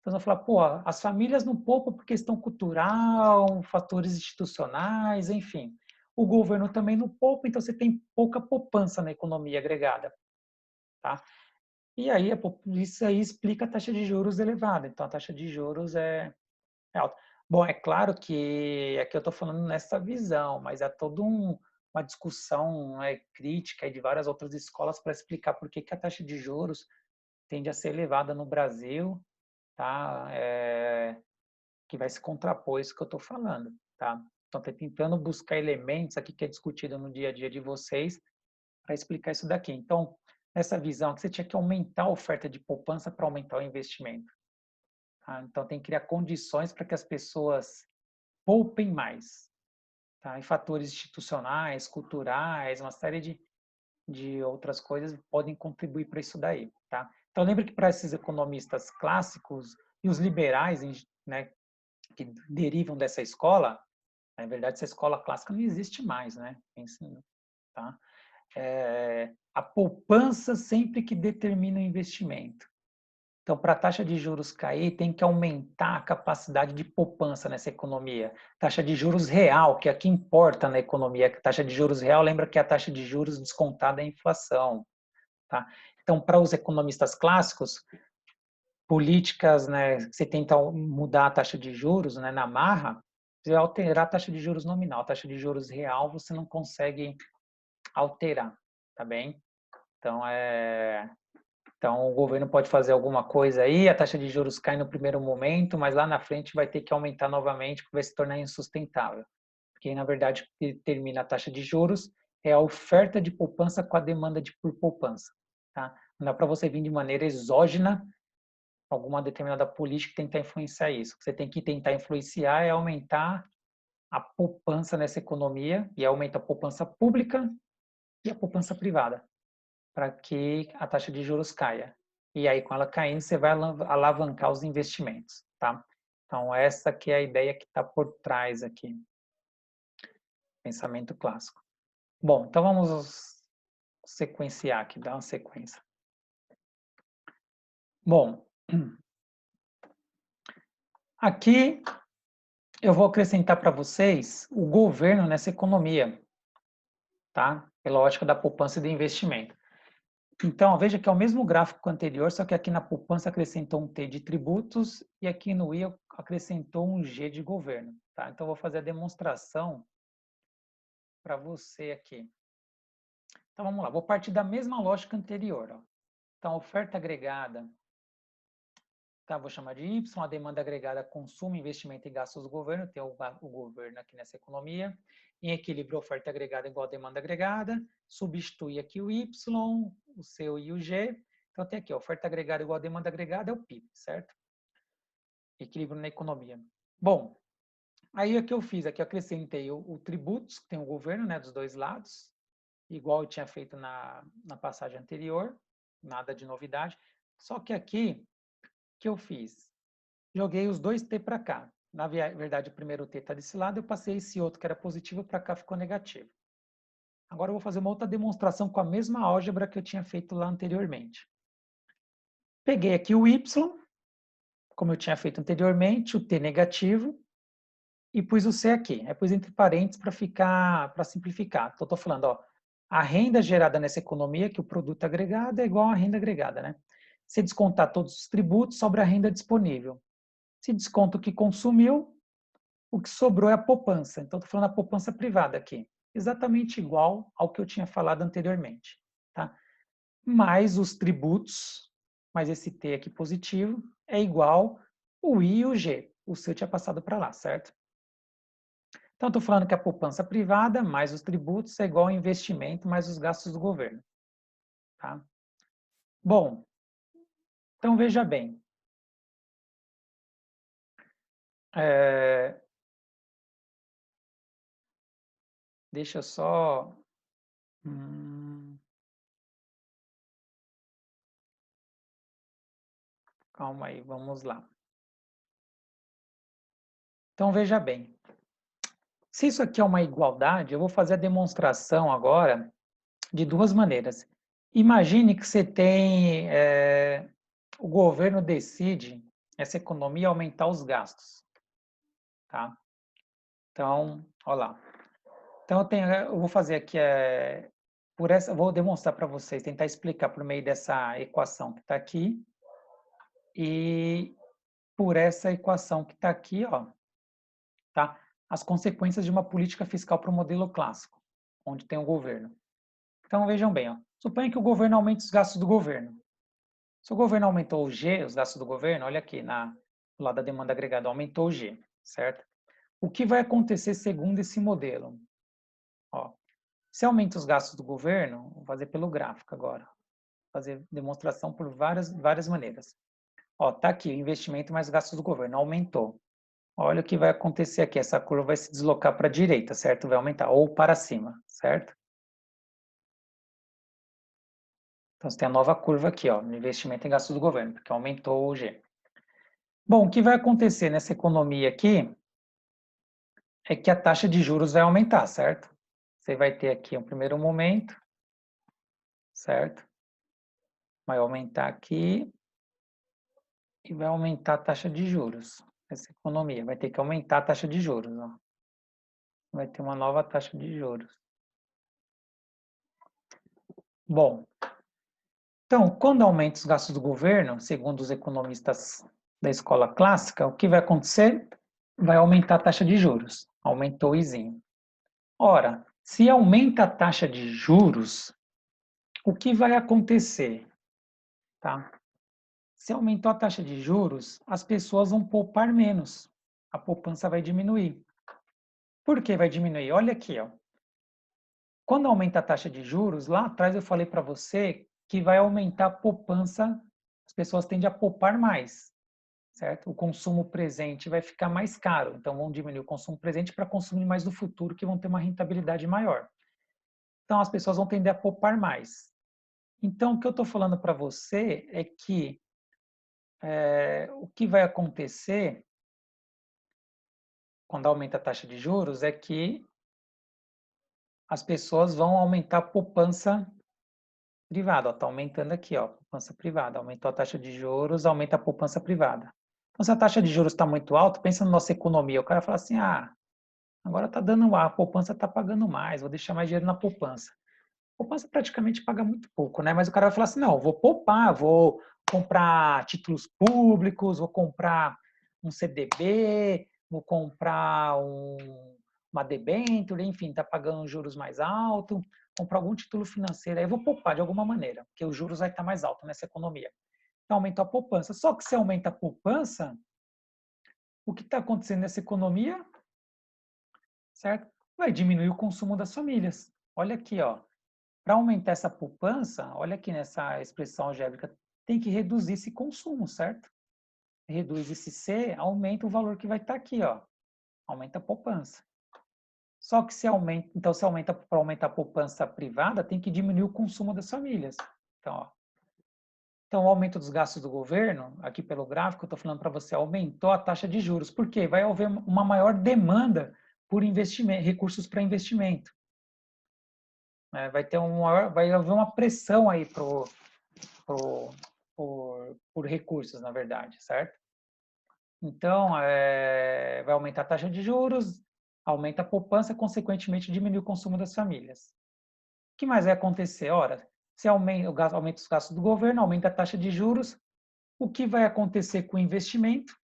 Então você vai falar, pô, as famílias não poupam por questão cultural, fatores institucionais, enfim. O governo também não poupa, então você tem pouca poupança na economia agregada. Tá? E aí, isso aí explica a taxa de juros elevada. Então, a taxa de juros é alta. Bom, é claro que aqui eu estou falando nessa visão, mas é toda uma discussão crítica de várias outras escolas para explicar por que a taxa de juros tende a ser elevada no Brasil, tá? Que vai se contrapor isso que eu estou falando, tá? Então, estou tentando buscar elementos aqui que é discutido no dia a dia de vocês para explicar isso daqui. Então, nessa visão que você tinha que aumentar a oferta de poupança para aumentar o investimento. Tá? Então, tem que criar condições para que as pessoas poupem mais. Tá? E fatores institucionais, culturais, uma série de outras coisas podem contribuir para isso daí. Tá? Então, lembra que para esses economistas clássicos e os liberais, né, que derivam dessa escola, na verdade, essa escola clássica não existe mais, né? Tá? A poupança sempre que determina o investimento. Então, para a taxa de juros cair, tem que aumentar a capacidade de poupança nessa economia. Taxa de juros real, que é a que importa na economia. A taxa de juros real, lembra que é a taxa de juros descontada da inflação. Tá? Então, para os economistas clássicos, políticas, né, você tenta mudar a taxa de juros, né, na marra, você vai alterar a taxa de juros nominal. A taxa de juros real você não consegue alterar, tá bem? Então, o governo pode fazer alguma coisa aí, a taxa de juros cai no primeiro momento, mas lá na frente vai ter que aumentar novamente, porque vai se tornar insustentável. Porque, na verdade, o que determina a taxa de juros é a oferta de poupança com a demanda por poupança. Tá? Não dá para você vir de maneira exógena alguma determinada política e tentar influenciar isso. O que você tem que tentar influenciar é aumentar a poupança nessa economia, e aumenta a poupança pública e a poupança privada, para que a taxa de juros caia. E aí, com ela caindo, você vai alavancar os investimentos, tá? Então, essa que é a ideia que está por trás aqui. Pensamento clássico. Bom, então vamos sequenciar aqui, dar uma sequência. Bom, aqui eu vou acrescentar para vocês o governo nessa economia, tá? Pela ótica da poupança e do investimento. Então, veja que é o mesmo gráfico anterior, só que aqui na poupança acrescentou um T de tributos e aqui no I acrescentou um G de governo. Tá? Então, eu vou fazer a demonstração para você aqui. Então, vamos lá. Vou partir da mesma lógica anterior. Ó. Então, oferta agregada, tá? Vou chamar de Y, a demanda agregada, consumo, investimento e gastos do governo, tem o governo aqui nessa economia. Em equilíbrio, oferta agregada igual a demanda agregada. Substitui aqui o Y, o C e o G. Então, tem aqui, oferta agregada igual a demanda agregada é o PIB, certo? Equilíbrio na economia. Bom, aí o que eu fiz? Aqui eu acrescentei o tributos, que tem o governo, né, dos dois lados, igual eu tinha feito na passagem anterior, nada de novidade. Só que aqui, o que eu fiz? Joguei os dois T para cá. Na verdade, o primeiro T está desse lado, eu passei esse outro que era positivo para cá, ficou negativo. Agora eu vou fazer uma outra demonstração com a mesma álgebra que eu tinha feito lá anteriormente. Peguei aqui o Y, como eu tinha feito anteriormente, o T negativo, e pus o C aqui. Eu pus entre parênteses para simplificar. Então, estou falando, ó, a renda gerada nessa economia, que o produto agregado é igual à renda agregada, né? Se descontar todos os tributos, sobra a renda disponível. Se desconta o que consumiu, o que sobrou é a poupança. Então, estou falando da poupança privada aqui. Exatamente igual ao que eu tinha falado anteriormente. Tá? Mais os tributos, mais esse T aqui positivo, é igual o I e o G. O C eu tinha passado para lá, certo? Então, estou falando que a poupança privada mais os tributos é igual ao investimento mais os gastos do governo. tá? Bom, então veja bem. É, deixa eu só... calma aí, vamos lá. Então veja bem. Se isso aqui é uma igualdade, eu vou fazer a demonstração agora de duas maneiras. Imagine que você tem... o governo decide, essa economia, aumentar os gastos, tá? Então, olha lá. Então, eu vou fazer aqui, vou demonstrar para vocês, tentar explicar por meio dessa equação que está aqui e por essa equação que está aqui, ó, tá? As consequências de uma política fiscal para o modelo clássico, onde tem o governo. Então, vejam bem, ó, suponha que o governo aumente os gastos do governo. Se o governo aumentou o G, os gastos do governo, olha aqui, do lado da demanda agregada, aumentou o G, certo? O que vai acontecer segundo esse modelo? Ó, se aumenta os gastos do governo, vou fazer pelo gráfico agora, fazer demonstração por várias maneiras. Ó, tá aqui, o investimento mais gastos do governo, aumentou. Olha o que vai acontecer aqui, essa curva vai se deslocar para a direita, certo? Vai aumentar, ou para cima, certo? Então, você tem a nova curva aqui, ó, investimento em gastos do governo, porque aumentou o G. Bom, o que vai acontecer nessa economia aqui é que a taxa de juros vai aumentar, certo? Você vai ter aqui um primeiro momento, certo? Vai aumentar aqui e vai aumentar a taxa de juros. Essa economia vai ter que aumentar a taxa de juros, ó. Vai ter uma nova taxa de juros. Bom, então, quando aumenta os gastos do governo, segundo os economistas da escola clássica, o que vai acontecer? Vai aumentar a taxa de juros. Aumentou o izinho. Ora, se aumenta a taxa de juros, o que vai acontecer? Tá? Se aumentou a taxa de juros, as pessoas vão poupar menos. A poupança vai diminuir. Por que vai diminuir? Olha aqui, ó. Quando aumenta a taxa de juros, lá atrás eu falei para você que vai aumentar a poupança, as pessoas tendem a poupar mais, certo? O consumo presente vai ficar mais caro, então vão diminuir o consumo presente para consumir mais no futuro, que vão ter uma rentabilidade maior. Então as pessoas vão tender a poupar mais. Então o que eu estou falando para você é que o que vai acontecer quando aumenta a taxa de juros é que as pessoas vão aumentar a poupança privada. Está aumentando aqui, ó, poupança privada. Aumentou a taxa de juros, aumenta a poupança privada. Então, se a taxa de juros está muito alta, pensa na nossa economia. O cara fala assim, agora está dando, a poupança está pagando mais, vou deixar mais dinheiro na poupança. A poupança praticamente paga muito pouco, né? Mas o cara vai falar assim, não, vou poupar, vou comprar títulos públicos, vou comprar um CDB, vou comprar uma debênture, enfim, está pagando juros mais altos, comprar algum título financeiro, aí eu vou poupar de alguma maneira, porque os juros vai estar mais alto nessa economia. Então, aumenta a poupança. Só que se aumenta a poupança, o que está acontecendo nessa economia, certo? Vai diminuir o consumo das famílias. Olha aqui, ó. Para aumentar essa poupança, olha aqui nessa expressão algébrica, tem que reduzir esse consumo, certo? Reduz esse C, aumenta o valor que vai estar aqui, ó. Aumenta a poupança. Só que se aumenta, então se aumenta para aumentar a poupança privada, tem que diminuir o consumo das famílias. Então, ó, então o aumento dos gastos do governo, aqui pelo gráfico, eu estou falando para você, aumentou a taxa de juros. Por quê? Vai haver uma maior demanda por investimento, recursos para investimento. Vai haver uma pressão aí por recursos, na verdade, certo? Então, vai aumentar a taxa de juros, aumenta a poupança, consequentemente diminui o consumo das famílias. O que mais vai acontecer? Ora, se aumenta os gastos do governo, aumenta a taxa de juros, o que vai acontecer com o investimento?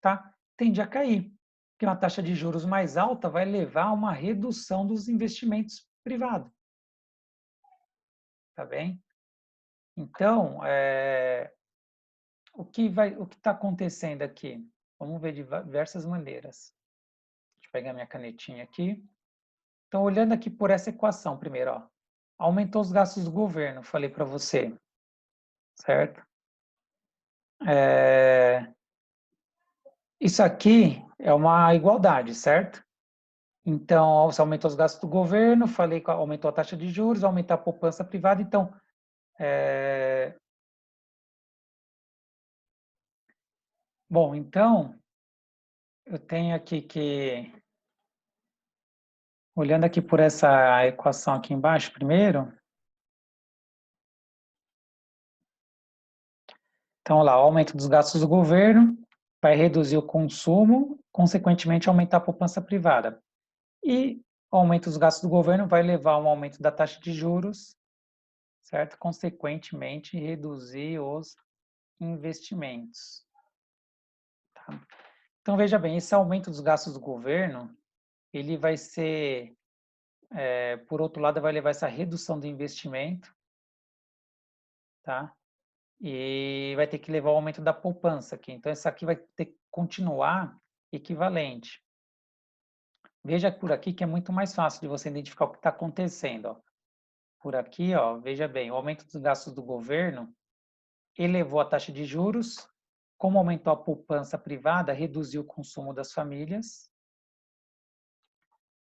Tá? Tende a cair, porque uma taxa de juros mais alta vai levar a uma redução dos investimentos privados. Tá bem? Então, o que está acontecendo aqui? Vamos ver de diversas maneiras. Deixa eu pegar minha canetinha aqui. Então, olhando aqui por essa equação primeiro, ó. aumentou os gastos do governo, falei para você, certo? Isso aqui é uma igualdade, certo? Então, você aumentou os gastos do governo, falei que aumentou a taxa de juros, aumentar a poupança privada, então, bom, então, eu tenho aqui que, olhando aqui por essa equação aqui embaixo primeiro, então, lá, o aumento dos gastos do governo vai reduzir o consumo, consequentemente, aumentar a poupança privada. E o aumento dos gastos do governo vai levar a um aumento da taxa de juros, certo? Consequentemente, reduzir os investimentos. Tá? Então, veja bem, esse aumento dos gastos do governo, ele vai ser, por outro lado, vai levar essa redução do investimento, tá? E vai ter que levar ao aumento da poupança aqui. Então, isso aqui vai ter que continuar equivalente. Veja por aqui que é muito mais fácil de você identificar o que está acontecendo. Ó. Por aqui, ó, veja bem, o aumento dos gastos do governo elevou a taxa de juros, como aumentou a poupança privada, reduziu o consumo das famílias,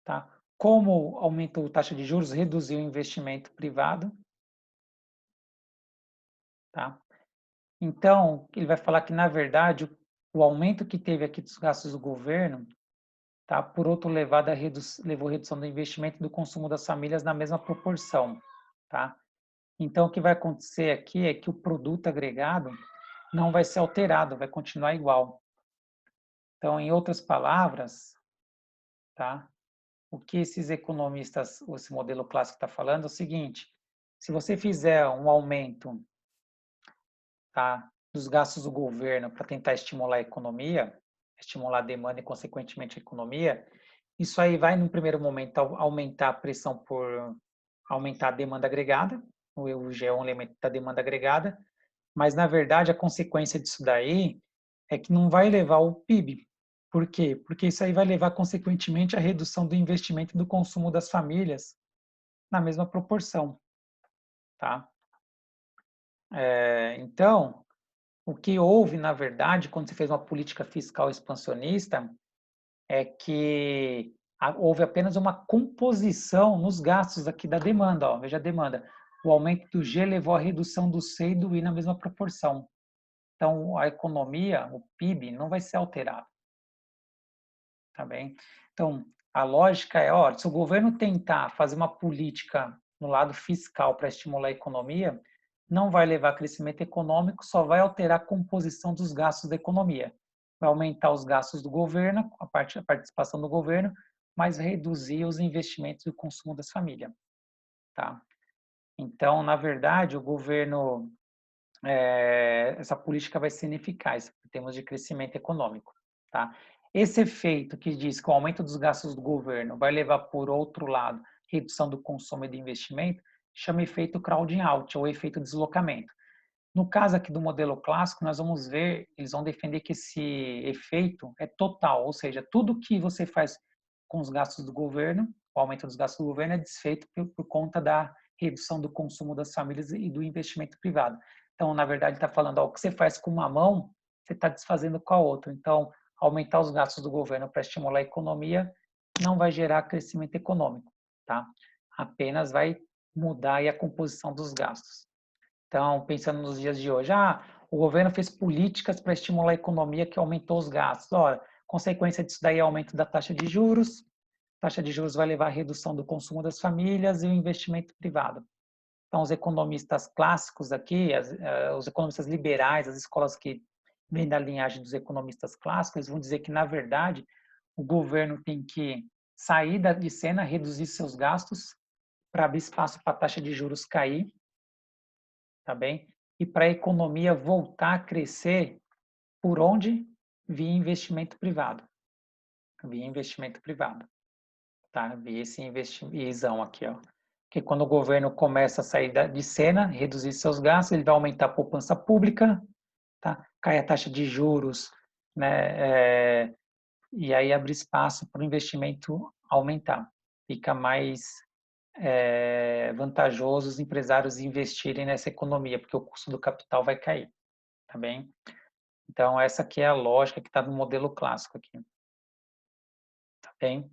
tá? Como aumentou a taxa de juros, reduziu o investimento privado, tá? Então, ele vai falar que, na verdade, o aumento que teve aqui dos gastos do governo, tá? Por outro lado, levou a redução do investimento e do consumo das famílias na mesma proporção, tá? Então, o que vai acontecer aqui é que o produto agregado não vai ser alterado, vai continuar igual. Então, em outras palavras, tá? O que esses economistas, esse modelo clássico está falando é o seguinte: se você fizer um aumento, tá, dos gastos do governo para tentar estimular a economia, estimular a demanda e, consequentemente, a economia, isso aí vai, num primeiro momento, aumentar a pressão por aumentar a demanda agregada, o G é um elemento da demanda agregada, mas, na verdade, a consequência disso daí é que não vai levar o PIB. Por quê? Porque isso aí vai levar, consequentemente, à redução do investimento e do consumo das famílias na mesma proporção, tá? Então, o que houve, na verdade, quando se fez uma política fiscal expansionista, é que houve apenas uma composição nos gastos aqui da demanda. Ó, veja a demanda. O aumento do G levou à redução do C e do I na mesma proporção. Então, a economia, o PIB, não vai ser alterado. Tá bem? Então, a lógica é, ó, se o governo tentar fazer uma política no lado fiscal para estimular a economia, não vai levar a crescimento econômico, só vai alterar a composição dos gastos da economia. Vai aumentar os gastos do governo, a participação do governo, mas reduzir os investimentos e o consumo das famílias. Tá? Então, na verdade, o governo, essa política vai ser ineficaz em termos de crescimento econômico. Tá? Esse efeito que diz que o aumento dos gastos do governo vai levar, por outro lado, redução do consumo e do investimento, chama efeito crowding out, ou efeito deslocamento. No caso aqui do modelo clássico, nós vamos ver, eles vão defender que esse efeito é total, ou seja, tudo que você faz com os gastos do governo, o aumento dos gastos do governo é desfeito por conta da redução do consumo das famílias e do investimento privado. Então, na verdade, está falando, ó, o que você faz com uma mão, você está desfazendo com a outra. Então, aumentar os gastos do governo para estimular a economia não vai gerar crescimento econômico, tá? Apenas vai mudar aí a composição dos gastos. Então, pensando nos dias de hoje, o governo fez políticas para estimular a economia que aumentou os gastos. Ora, consequência disso daí é aumento da taxa de juros. A taxa de juros vai levar à redução do consumo das famílias e o investimento privado. Então, os economistas clássicos aqui, os economistas liberais, as escolas que vêm da linhagem dos economistas clássicos, eles vão dizer que, na verdade, o governo tem que sair de cena, reduzir seus gastos para abrir espaço para a taxa de juros cair, tá bem? E para a economia voltar a crescer, por onde? Via investimento privado. Via investimento privado, tá? Via esse investimento aqui, ó. Porque quando o governo começa a sair de cena, reduzir seus gastos, ele vai aumentar a poupança pública, tá? Cai a taxa de juros, né? E aí abre espaço para o investimento aumentar. Fica mais vantajoso os empresários investirem nessa economia, porque o custo do capital vai cair, tá bem? Então, essa aqui é a lógica que está no modelo clássico aqui, tá bem?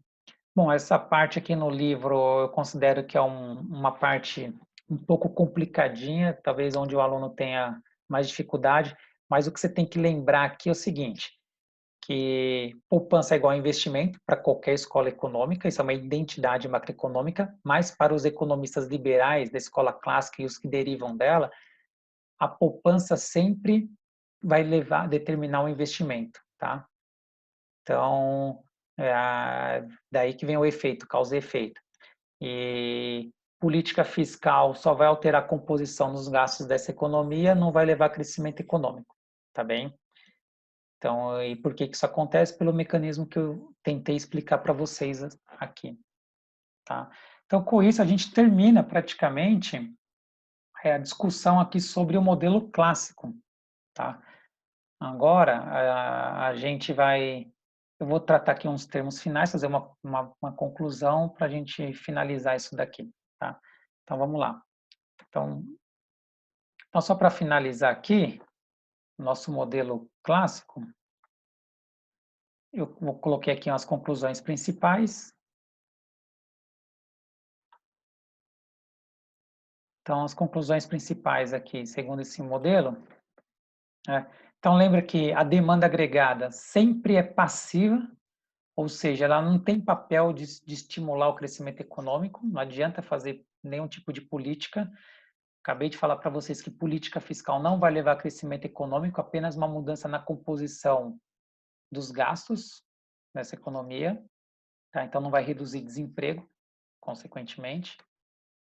Bom, essa parte aqui no livro eu considero que é uma parte um pouco complicadinha, talvez onde o aluno tenha mais dificuldade, mas o que você tem que lembrar aqui é o seguinte, que poupança é igual a investimento para qualquer escola econômica, isso é uma identidade macroeconômica, mas para os economistas liberais da escola clássica e os que derivam dela, a poupança sempre vai determinar o investimento, tá? Então, daí que vem o efeito, causa e efeito. E política fiscal só vai alterar a composição dos gastos dessa economia, não vai levar a crescimento econômico, tá bem? Então, e por que isso acontece? Pelo mecanismo que eu tentei explicar para vocês aqui, tá? Então, com isso, a gente termina praticamente a discussão aqui sobre o modelo clássico, tá? Agora, a gente vai... Eu vou tratar aqui uns termos finais, fazer uma conclusão para a gente finalizar isso daqui, tá? Então, vamos lá. Então só para finalizar aqui, nosso modelo clássico, eu coloquei aqui as conclusões principais. Então, as conclusões principais aqui, segundo esse modelo, então lembra que a demanda agregada sempre é passiva, ou seja, ela não tem papel de estimular o crescimento econômico, não adianta fazer nenhum tipo de política. Acabei de falar para vocês que política fiscal não vai levar a crescimento econômico, apenas uma mudança na composição dos gastos nessa economia, tá? Então não vai reduzir desemprego, consequentemente,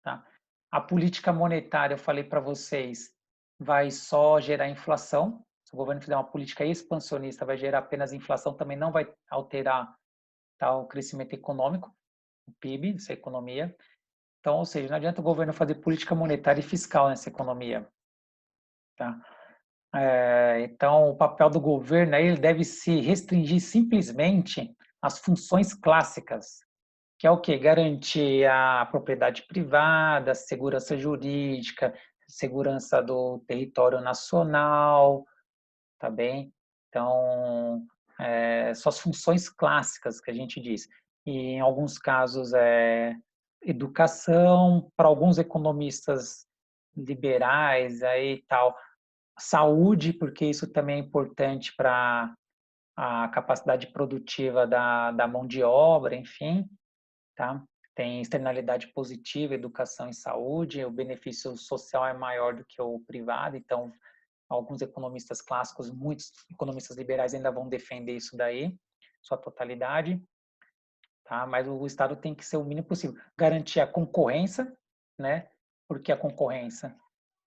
tá? A política monetária, eu falei para vocês, vai só gerar inflação. Se o governo fizer uma política expansionista, vai gerar apenas inflação, também não vai alterar, tá, o crescimento econômico, o PIB, essa economia. Então, ou seja, não adianta o governo fazer política monetária e fiscal nessa economia, tá? Então, o papel do governo aí, ele deve se restringir simplesmente às funções clássicas, que é o quê? Garantir a propriedade privada, segurança jurídica, segurança do território nacional, tá bem? Então, são as funções clássicas que a gente diz. E, em alguns casos, educação, para alguns economistas liberais aí tal, saúde, porque isso também é importante para a capacidade produtiva da mão de obra, enfim, tá? Tem externalidade positiva, educação e saúde, o benefício social é maior do que o privado, então alguns economistas clássicos, muitos economistas liberais ainda vão defender isso daí, sua totalidade, tá? Mas o Estado tem que ser o mínimo possível, garantir a concorrência, né? Porque a concorrência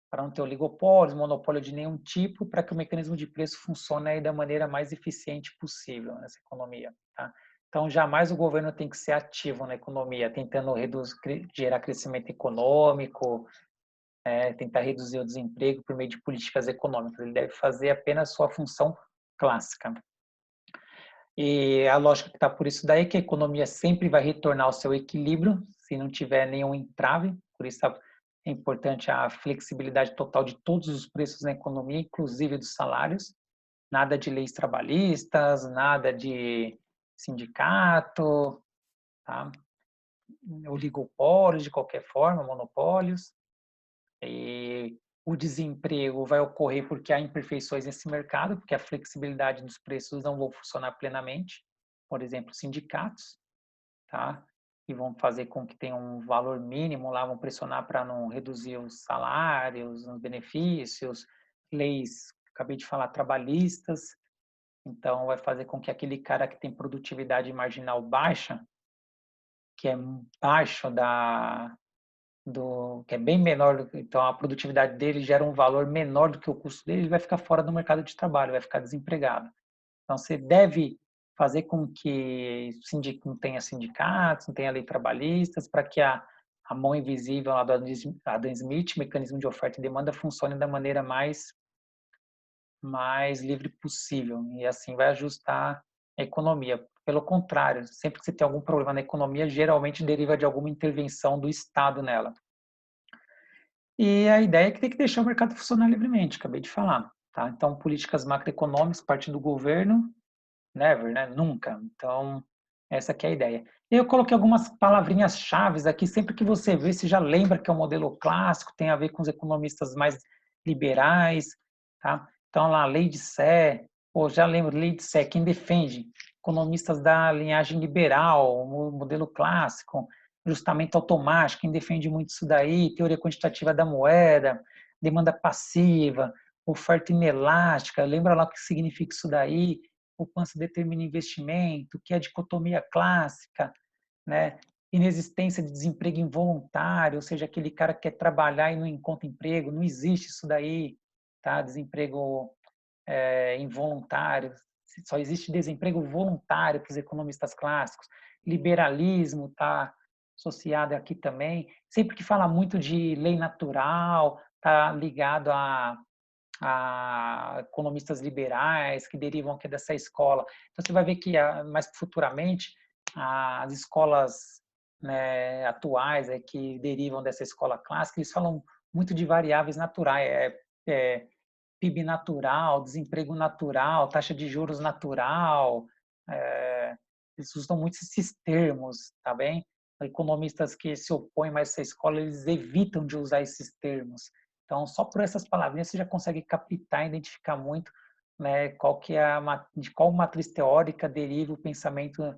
para não ter oligopólios, monopólio de nenhum tipo, para que o mecanismo de preço funcione aí da maneira mais eficiente possível nessa economia, tá? Então, jamais o governo tem que ser ativo na economia, tentando gerar crescimento econômico, tentar reduzir o desemprego por meio de políticas econômicas. Ele deve fazer apenas sua função clássica. E a lógica que está por isso daí é que a economia sempre vai retornar ao seu equilíbrio, se não tiver nenhum entrave, por isso é importante a flexibilidade total de todos os preços na economia, inclusive dos salários, nada de leis trabalhistas, nada de sindicato, tá? Oligopólios de qualquer forma, monopólios, e o desemprego vai ocorrer porque há imperfeições nesse mercado, porque a flexibilidade dos preços não vão funcionar plenamente, por exemplo, sindicatos, tá? E vão fazer com que tenha um valor mínimo lá, vão pressionar para não reduzir os salários, os benefícios, leis, acabei de falar, trabalhistas, então vai fazer com que aquele cara que tem produtividade marginal baixa, que é baixo que é bem menor, então a produtividade dele gera um valor menor do que o custo dele, ele vai ficar fora do mercado de trabalho, vai ficar desempregado. Então você deve fazer com que não tenha sindicatos, não tenha lei trabalhistas, para que a mão invisível lá do Adam Smith, mecanismo de oferta e demanda, funcione da maneira mais livre possível, e assim vai ajustar a economia. Pelo contrário, sempre que você tem algum problema na economia, geralmente deriva de alguma intervenção do Estado nela. E a ideia é que tem que deixar o mercado funcionar livremente, acabei de falar. Tá? Então, políticas macroeconômicas, parte do governo, never, né? Nunca. Então, essa aqui é a ideia. Eu coloquei algumas palavrinhas-chave aqui, sempre que você vê, você já lembra que é um modelo clássico, tem a ver com os economistas mais liberais, tá? Então, lá, lei de Sé, pô, já lembro, lei de Sé, quem defende? Economistas da linhagem liberal, o modelo clássico, ajustamento automático, quem defende muito isso daí, teoria quantitativa da moeda, demanda passiva, oferta inelástica, lembra lá o que significa isso daí? Poupança determina investimento, que é a dicotomia clássica, né? Inexistência de desemprego involuntário, ou seja, aquele cara que quer trabalhar e não encontra emprego, não existe isso daí, tá? Desemprego involuntário, só existe desemprego voluntário para os economistas clássicos. Liberalismo está associado aqui também. Sempre que fala muito de lei natural, está ligado a economistas liberais que derivam aqui dessa escola. Então você vai ver que mais futuramente as escolas, né, atuais que derivam dessa escola clássica, eles falam muito de variáveis naturais, PIB natural, desemprego natural, taxa de juros natural, eles usam muito esses termos, tá bem? Economistas que se opõem mais a essa escola, eles evitam de usar esses termos. Então, só por essas palavrinhas você já consegue captar, identificar muito, né, qual que é de qual matriz teórica deriva o pensamento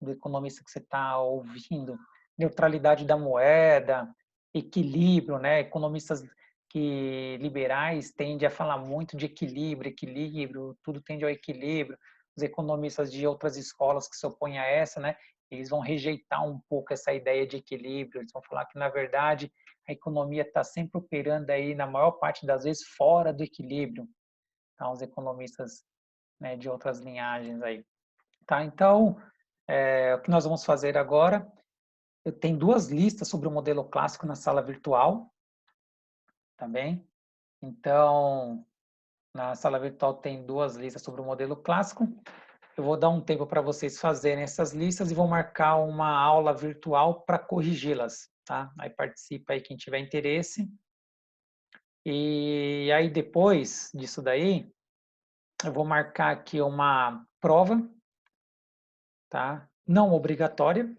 do economista que você está ouvindo. Neutralidade da moeda, equilíbrio, né? Economistas que liberais tendem a falar muito de equilíbrio, tudo tende ao equilíbrio. Os economistas de outras escolas que se opõem a essa, né? Eles vão rejeitar um pouco essa ideia de equilíbrio. Eles vão falar que, na verdade, a economia está sempre operando aí, na maior parte das vezes, fora do equilíbrio. Tá? Os economistas, né, de outras linhagens aí. Tá? Então, o que nós vamos fazer agora, eu tenho duas listas sobre o modelo clássico na sala virtual, tá bem? Então, na sala virtual tem duas listas sobre o modelo clássico. Eu vou dar um tempo para vocês fazerem essas listas e vou marcar uma aula virtual para corrigi-las, tá? Aí participa aí quem tiver interesse. E aí depois disso daí, eu vou marcar aqui uma prova, tá? Não obrigatória.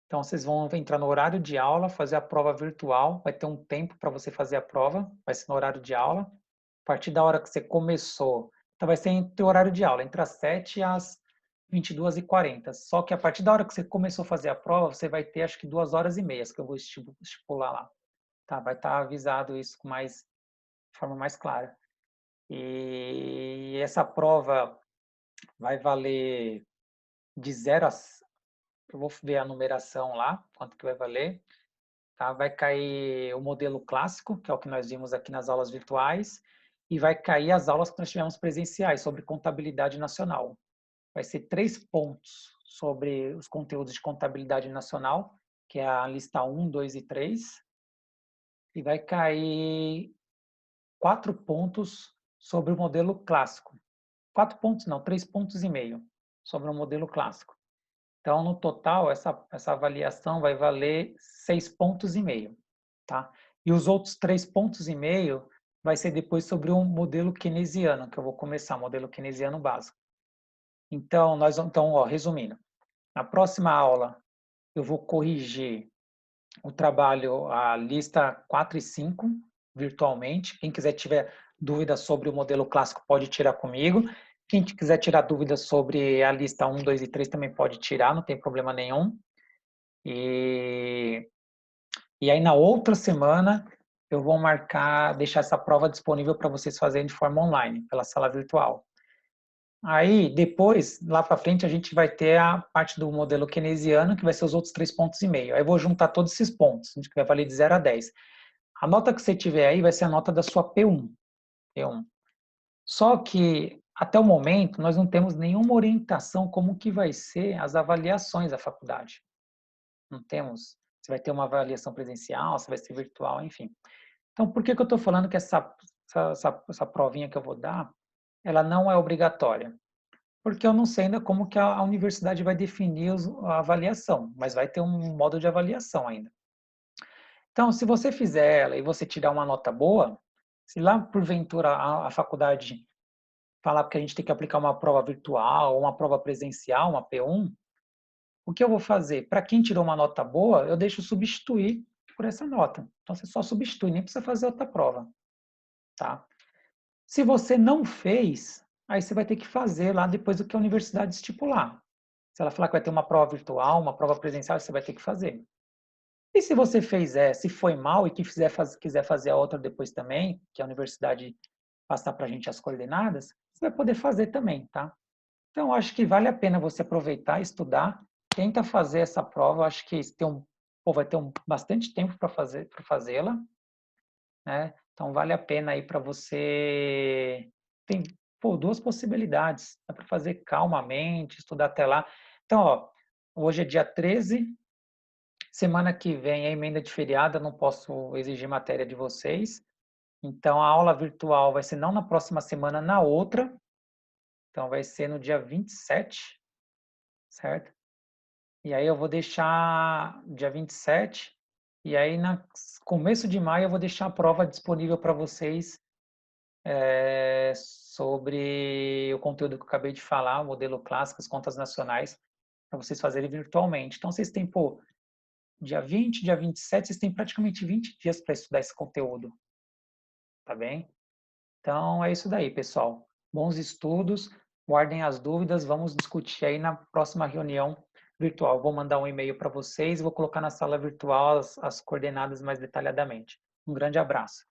Então vocês vão entrar no horário de aula, fazer a prova virtual, vai ter um tempo para você fazer a prova, vai ser no horário de aula. A partir da hora que você começou, então vai ser entre o horário de aula, entre as 7 e as 22h40. Só que a partir da hora que você começou a fazer a prova, você vai ter acho que 2h30, que eu vou estipular lá. Tá? Vai estar avisado isso de forma mais clara. E essa prova vai valer de 0 a... Eu vou ver a numeração lá, quanto que vai valer. Tá? Vai cair o modelo clássico, que é o que nós vimos aqui nas aulas virtuais, e vai cair as aulas que nós tivemos presenciais sobre contabilidade nacional. Vai ser 3 pontos sobre os conteúdos de contabilidade nacional, que é a lista 1, 2 e 3, e vai cair 4 pontos sobre o modelo clássico. 4 pontos não, 3 pontos e meio sobre o modelo clássico. Então, no total, essa avaliação vai valer 6 pontos e meio, tá? E os outros 3 pontos e meio vai ser depois sobre um modelo keynesiano, que eu vou começar, modelo keynesiano básico. Então, resumindo, na próxima aula eu vou corrigir o trabalho, a lista 4 e 5, virtualmente. Quem quiser tiver dúvidas sobre o modelo clássico pode tirar comigo. Quem quiser tirar dúvidas sobre a lista 1, 2 e 3 também pode tirar, não tem problema nenhum. E aí na outra semana eu vou deixar essa prova disponível para vocês fazerem de forma online, pela sala virtual. Aí, depois, lá para frente, a gente vai ter a parte do modelo keynesiano, que vai ser os outros 3 pontos e meio. Aí eu vou juntar todos esses pontos, que vai valer de 0 a 10. A nota que você tiver aí vai ser a nota da sua P1. P1. Só que, até o momento, nós não temos nenhuma orientação como que vai ser as avaliações da faculdade. Não temos. Se vai ter uma avaliação presencial, se vai ser virtual, enfim. Então, por que eu estou falando que essa provinha que eu vou dar, ela não é obrigatória? porque eu não sei ainda como que a universidade vai definir a avaliação, mas vai ter um modo de avaliação ainda. Então, se você fizer ela e você tirar uma nota boa, se lá porventura a faculdade falar que a gente tem que aplicar uma prova virtual ou uma prova presencial, uma P1, o que eu vou fazer? Para quem tirou uma nota boa, eu deixo substituir por essa nota. Então, você só substitui, nem precisa fazer outra prova, tá? Se você não fez, aí você vai ter que fazer lá depois do que a universidade estipular. Se ela falar que vai ter uma prova virtual, uma prova presencial, você vai ter que fazer. E se você fez essa, se foi mal e que quiser fazer a outra depois também, que a universidade passar para a gente as coordenadas, você vai poder fazer também, tá? Então, acho que vale a pena você aproveitar, estudar, tenta fazer essa prova. Acho que vai ter bastante tempo para fazê-la, né? Então, vale a pena aí para você. Tem duas possibilidades. Dá para fazer calmamente, estudar até lá. Então, ó, hoje é dia 13. Semana que vem é emenda de feriado, eu não posso exigir matéria de vocês. Então, a aula virtual vai ser não na próxima semana, na outra. Então, vai ser no dia 27, certo? E aí eu vou deixar dia 27. E aí, no começo de maio, eu vou deixar a prova disponível para vocês sobre o conteúdo que eu acabei de falar, o modelo clássico, as contas nacionais, para vocês fazerem virtualmente. Então, vocês têm, dia 20, dia 27, vocês têm praticamente 20 dias para estudar esse conteúdo, tá bem? Então, é isso daí, pessoal. Bons estudos, guardem as dúvidas, vamos discutir aí na próxima reunião virtual. Vou mandar um e-mail para vocês, vou colocar na sala virtual as coordenadas mais detalhadamente. Um grande abraço.